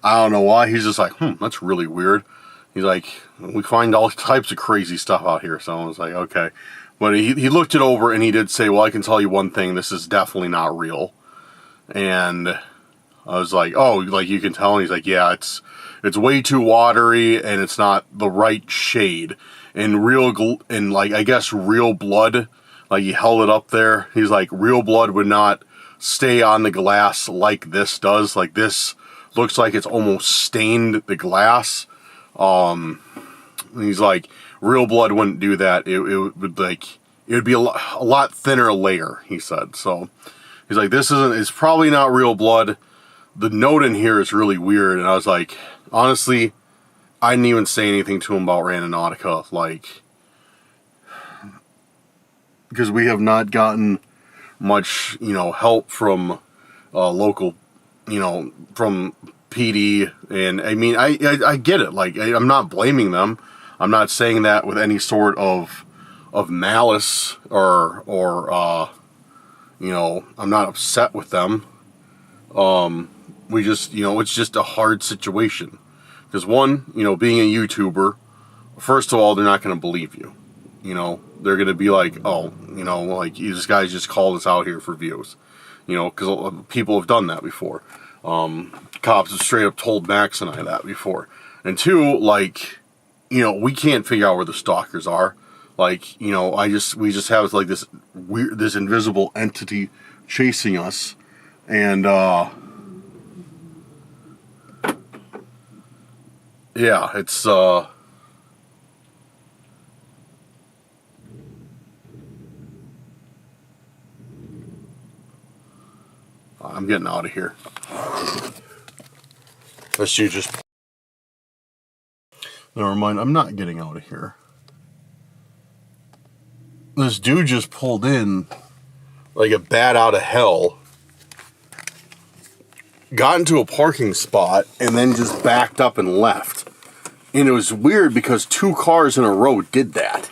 I don't know why. He's just like, that's really weird. He's like, we find all types of crazy stuff out here. So I was like, okay. But he looked it over and he did say, well, I can tell you one thing, this is definitely not real. And I was like, oh, like you can tell? And he's like, yeah, it's way too watery and it's not the right shade. And like, I guess real blood, like he held it up there. He's like, real blood would not stay on the glass like this does. Like, this looks like it's almost stained the glass. He's like, real blood wouldn't do that. It would be a lot thinner layer, he said. So he's like, it's probably not real blood. The note in here is really weird. And I was like, honestly, I didn't even say anything to him about Randonautica, like, because we have not gotten much, help from local, from PD, and I mean, I get it. Like, I'm not blaming them. I'm not saying that with any sort of malice or you know, I'm not upset with them. We just, you know, it's just a hard situation. Because one, you know, being a YouTuber, first of all, they're not going to believe you. You know, they're going to be like, oh, you know, like, this guy's just called us out here for views. You know, because people have done that before. Cops have straight up told Max and I that before. And two, like, you know, we can't figure out where the stalkers are. Like, you know, we just have like this weird, this invisible entity chasing us. And, yeah, it's, I'm getting out of here. This dude just... Never mind, I'm not getting out of here. This dude just pulled in like a bat out of hell, got into a parking spot, and then just backed up and left. And it was weird because 2 cars in a row did that.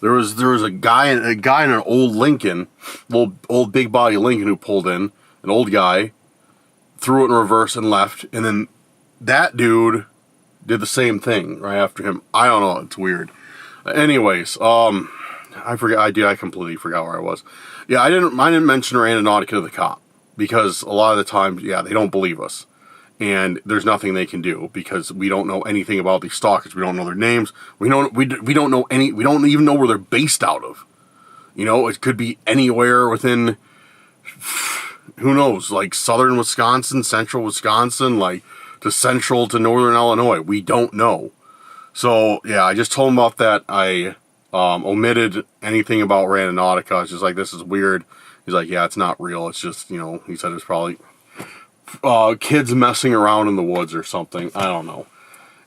There was a guy in an old Lincoln, old big body Lincoln, who pulled in, an old guy, threw it in reverse and left, and then that dude did the same thing right after him. I don't know, it's weird. Anyways, I forgot. I completely forgot where I was. Yeah, I didn't mention Randonautica to the cop because a lot of the times, yeah, they don't believe us, and there's nothing they can do because we don't know anything about these stalkers. We don't know their names. We don't know any. We don't even know where they're based out of. You know, it could be anywhere within. Who knows? Like southern Wisconsin, central Wisconsin, like to central to northern Illinois. We don't know. So yeah, I just told him about that. I omitted anything about Randonautica. It's just like, this is weird. He's like, yeah, it's not real. It's just, you know, he said it's probably kids messing around in the woods or something. I don't know.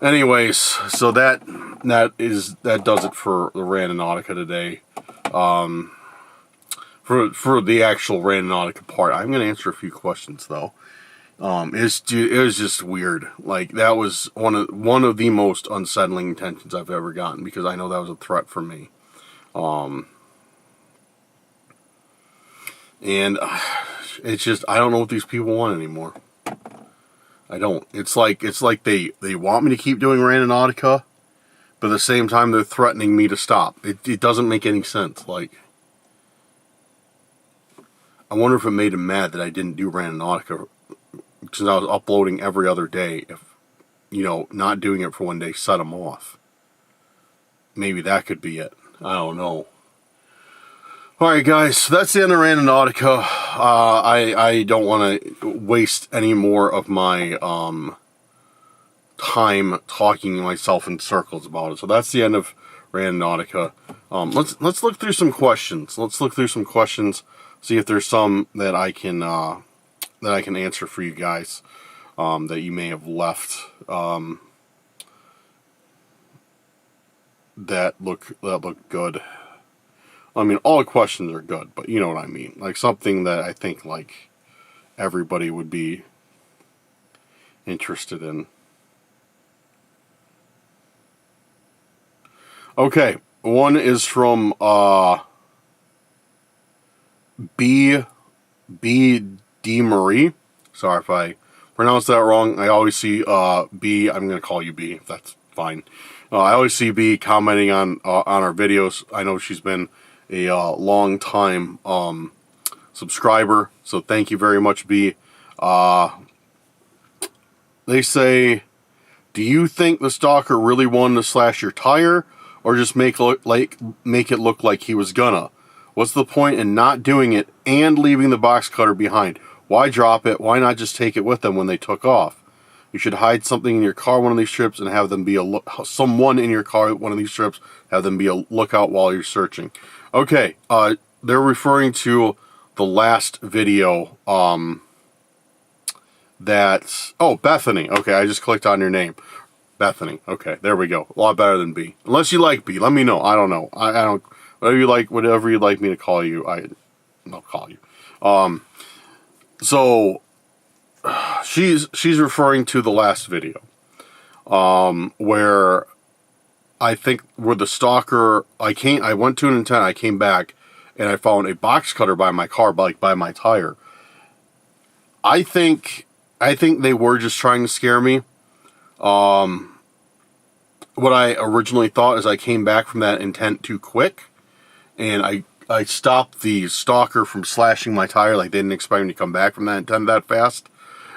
Anyways, so that does it for the Randonautica today. For the actual Randonautica part, I'm going to answer a few questions though. It was just weird. Like, that was one of the most unsettling attentions I've ever gotten, because I know that was a threat for me. And it's just, I don't know what these people want anymore. I don't. It's like they want me to keep doing Randonautica, but at the same time they're threatening me to stop. It doesn't make any sense. Like, I wonder if it made them mad that I didn't do Randonautica, since I was uploading every other day. If, you know, not doing it for one day set them off. Maybe that could be it. I don't know. Alright guys, so that's the end of Randonautica. I don't want to waste any more of my time talking myself in circles about it. So that's the end of Randonautica. Let's look through some questions. See if there's some that I can answer for you guys that you may have left that look good. I mean, all the questions are good, but you know what I mean. Like, something that I think, like, everybody would be interested in. Okay, one is from B D Marie. Sorry if I pronounced that wrong. I always see B. I'm going to call you B, if that's fine. I always see B commenting on our videos. I know she's been a long time subscriber, so thank you very much, B. They say, do you think the stalker really wanted to slash your tire, or just make it look like he was gonna? What's the point in not doing it and leaving the box cutter behind? Why drop it? Why not just take it with them when they took off? You should hide something in your car one of these trips and have them be someone in your car one of these trips, have them be a lookout while you're searching. Okay, they're referring to the last video, oh, Bethany. Okay, I just clicked on your name. Bethany. Okay, there we go. A lot better than B. Unless you like B, let me know. I don't know. I don't, whatever you'd like me to call you, I'll call you. So, she's referring to the last video, where I think where the stalker, I went to an intent, I came back, and I found a box cutter by my car, like by my tire. I think they were just trying to scare me. What I originally thought is I came back from that intent too quick, and I stopped the stalker from slashing my tire. Like, they didn't expect me to come back from that intent that fast,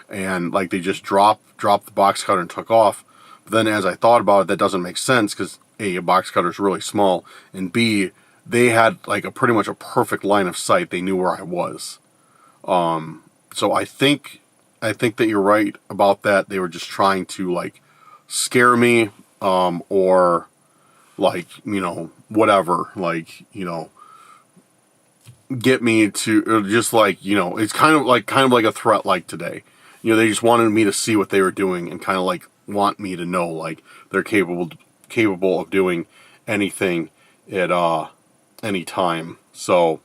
and like they just dropped the box cutter and took off. But then as I thought about it, that doesn't make sense, because A, a box cutter is really small, and B, they had like pretty much a perfect line of sight. They knew where I was. So I think that you're right about that. They were just trying to like scare me, or like, whatever, like, get me to, or just like, it's kind of like a threat, like today. They just wanted me to see what they were doing and kind of like want me to know like they're capable of doing anything at any time. So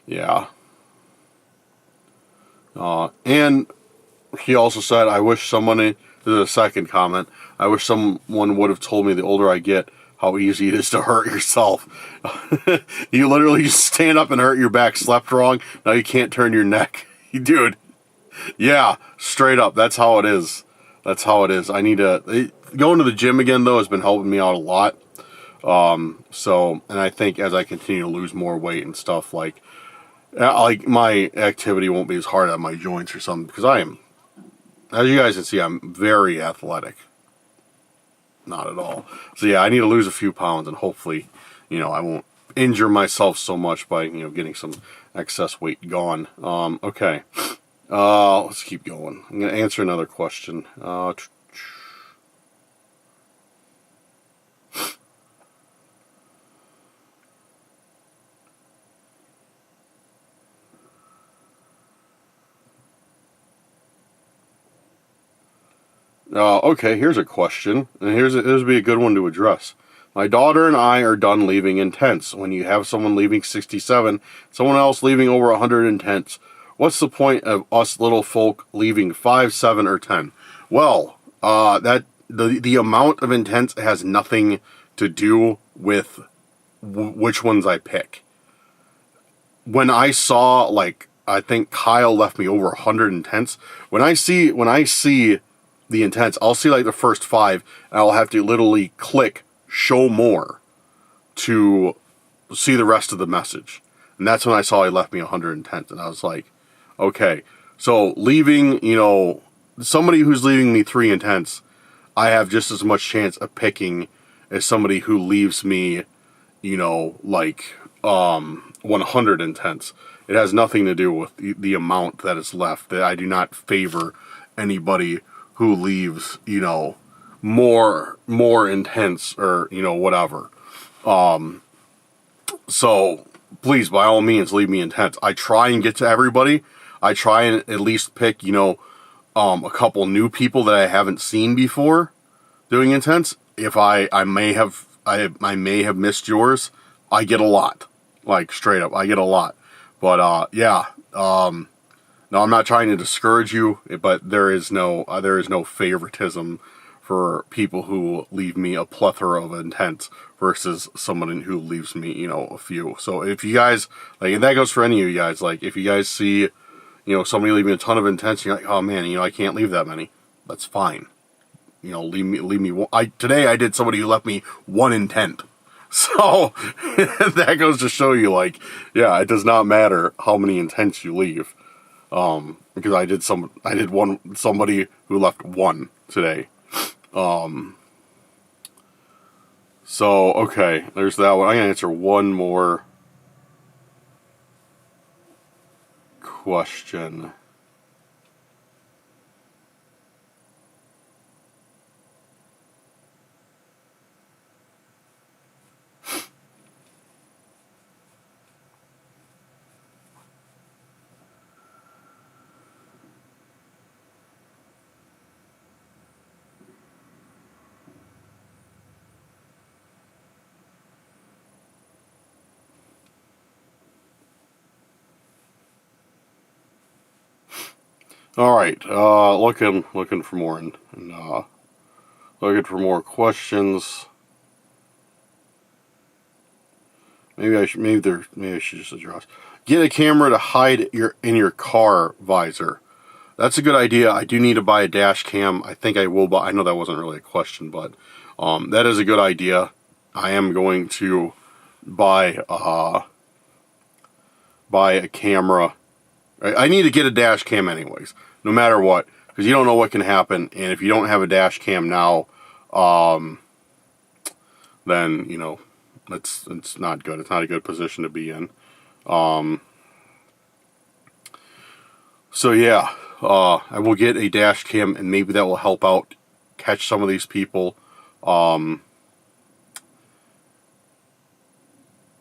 yeah. And he also said, I wish someone, this is a second comment, I wish someone would have told me the older I get how easy it is to hurt yourself. You literally just stand up and hurt your back, slept wrong, now you can't turn your neck. Dude, yeah, straight up, that's how it is. That's how it is. I need to, going to the gym again though has been helping me out a lot. So, and I think as I continue to lose more weight and stuff, like my activity won't be as hard on my joints or something, because I am, as you guys can see, I'm very athletic. Not at all. So yeah, I need to lose a few pounds, and hopefully, I won't injure myself so much by, getting some excess weight gone. Okay. Let's keep going. I'm going to answer another question. Okay, here's a question, and here's be a good one to address. My daughter and I are done leaving intents. When you have someone leaving 67, someone else leaving over 100 intents, what's the point of us little folk leaving 5, 7, or 10? Well, that the amount of intents has nothing to do with which ones I pick. When I saw, like, I think Kyle left me over 100 intents. When I see the intents, I'll see like the first 5, and I'll have to literally click show more to see the rest of the message. And that's when I saw he left me 100 intents, and I was like, okay, so leaving, somebody who's leaving me 3 intents, I have just as much chance of picking as somebody who leaves me, like 100 intents. It has nothing to do with the amount that is left. That I do not favor anybody who leaves, more intense, or, whatever. So please, by all means, leave me intense. I try and get to everybody. I try and at least pick, a couple new people that I haven't seen before doing intense. If I may have missed yours, I get a lot. Like, straight up, I get a lot. But, yeah, no, I'm not trying to discourage you, but there is no favoritism for people who leave me a plethora of intents versus someone who leaves me, a few. So if you guys, like, and that goes for any of you guys, like, if you guys see, somebody leaving a ton of intents, you're like, oh man, I can't leave that many. That's fine. Leave me one. Today I did somebody who left me 1 intent. So that goes to show you, like, yeah, it does not matter how many intents you leave. Because I did somebody who left 1 today. So, okay, there's that one. I'm going to answer one more question. All right, looking for more and looking for more questions. Maybe I should just address. Get a camera to hide in your car visor. That's a good idea. I do need to buy a dash cam. I think I will buy. I know that wasn't really a question, but that is a good idea. I am going to buy a camera. I need to get a dash cam anyways, no matter what, because you don't know what can happen. And if you don't have a dash cam now, then you know it's not good. It's not a good position to be in. So yeah, I will get a dash cam, and maybe that will help out catch some of these people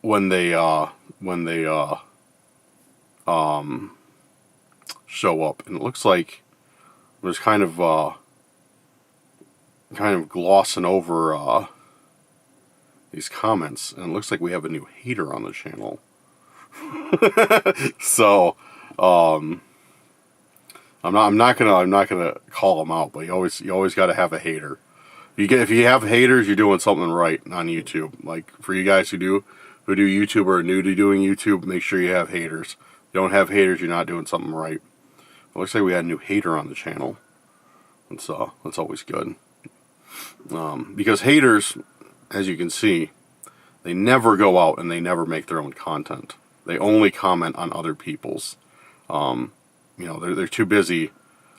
when they show up. And it looks like there's kind of glossing over these comments, and it looks like we have a new hater on the channel. So I'm not gonna call them out, but you always got to have a hater. If you have haters, you're doing something right on YouTube. Like for you guys who do YouTube or are new to doing YouTube, make sure you have haters. If you don't have haters, you're not doing something right. It looks like we had a new hater on the channel. That's always good. Because haters, as you can see, they never go out and they never make their own content. They only comment on other people's. You know, they're too busy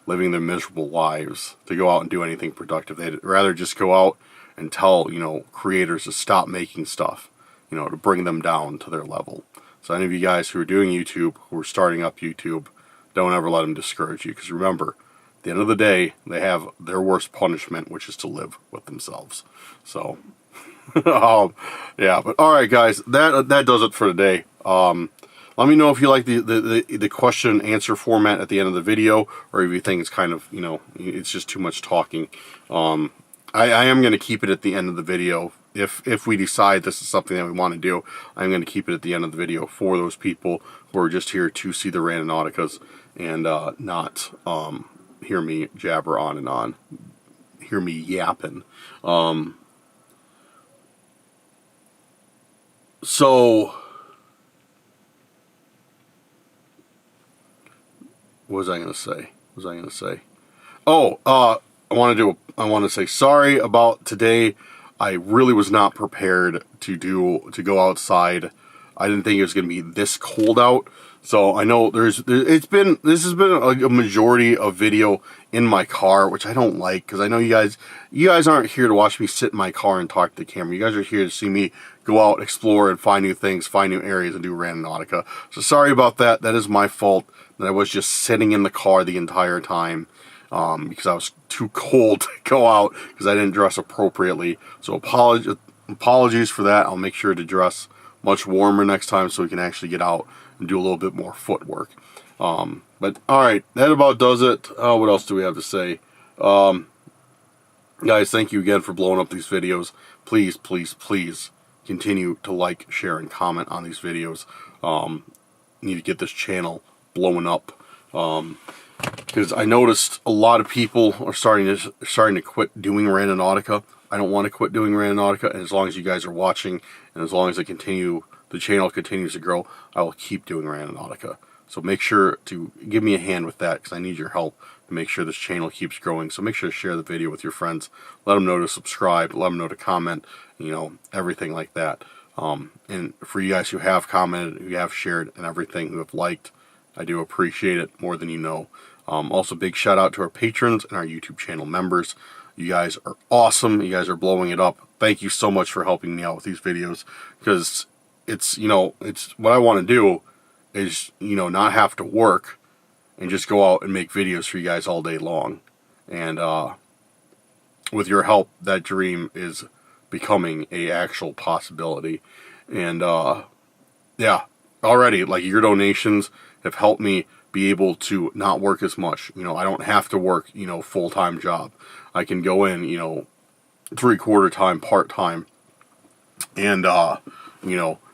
living their miserable lives to go out and do anything productive. They'd rather just go out and tell, you know, creators to stop making stuff, you know, to bring them down to their level. So any of you guys who are doing YouTube, who are starting up YouTube, don't ever let them discourage you. Because remember, at the end of the day, they have their worst punishment, which is to live with themselves. So, yeah. But all right, guys, that does it for today. Let me know if you like the question and answer format at the end of the video, or if you think it's kind of, you know, it's just too much talking. I am going to keep it at the end of the video. If we decide this is something that we want to do, I'm going to keep it at the end of the video for those people who are just here to see the Randonauticas and not hear me jabber on and on, hear me yapping. So what was I going to say? Oh, I want to say sorry about today. I really was not prepared to go outside. I didn't think it was going to be this cold out. So I know this has been a majority of video in my car, which I don't like, because I know you guys aren't here to watch me sit in my car and talk to the camera. You guys are here to see me go out, explore, and find new things, find new areas, and do Randonautica. So sorry about that. That is my fault. That I was just sitting in the car the entire time because I was too cold to go out because I didn't dress appropriately. So apologies for that. I'll make sure to dress much warmer next time so we can actually get out and do a little bit more footwork. But alright, that about does it. What else do we have to say? Guys, thank you again for blowing up these videos. Please, please, please continue to like, share, and comment on these videos. Need to get this channel blowing up, because I noticed a lot of people are starting to quit doing Randonautica. I don't want to quit doing Randonautica, and as long as you guys are watching, and as long as the channel continues to grow, I will keep doing Randonautica. So make sure to give me a hand with that, because I need your help to make sure this channel keeps growing. So make sure to share the video with your friends. Let them know to subscribe. Let them know to comment. You know, everything like that. And for you guys who have commented, who have shared, and everything, who have liked, I do appreciate it more than you know. Also, big shout out to our patrons and our YouTube channel members. You guys are awesome. You guys are blowing it up. Thank you so much for helping me out with these videos, because it's what I want to do is, not have to work and just go out and make videos for you guys all day long. And with your help, that dream is becoming a actual possibility. And yeah, already, like, your donations have helped me be able to not work as much. I don't have to work, full-time job. I can go in, 3/4 time, part-time, and,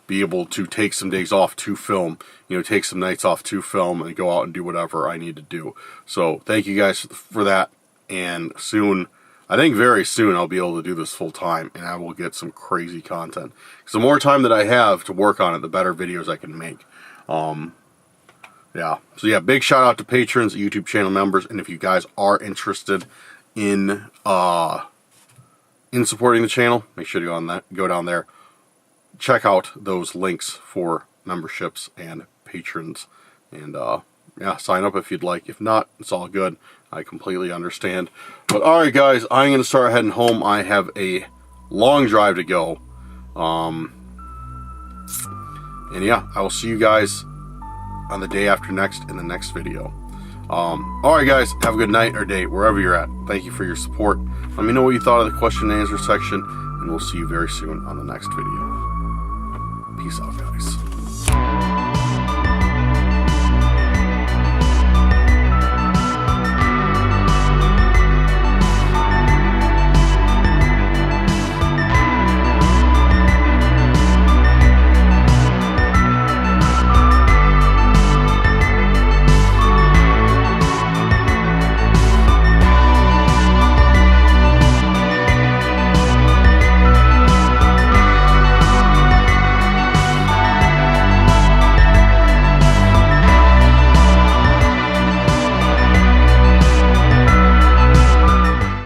be able to take some days off to film, you know, take some nights off to film and go out and do whatever I need to do. So thank you guys for that, and soon, I think very soon, I'll be able to do this full time, and I will get some crazy content. Because the more time that I have to work on it, the better videos I can make. Yeah. So yeah, big shout out to patrons, YouTube channel members, and if you guys are interested in supporting the channel, make sure to go down there, check out those links for memberships and patrons, and yeah, sign up if you'd like. If not, it's all good. I completely understand. But alright guys, I'm going to start heading home. I have a long drive to go. And yeah, I will see you guys on the day after next in the next video. Alright guys, have a good night or day wherever you're at. Thank you for your support. Let me know what you thought of the question and answer section, and we'll see you very soon on the next video. Peace out guys.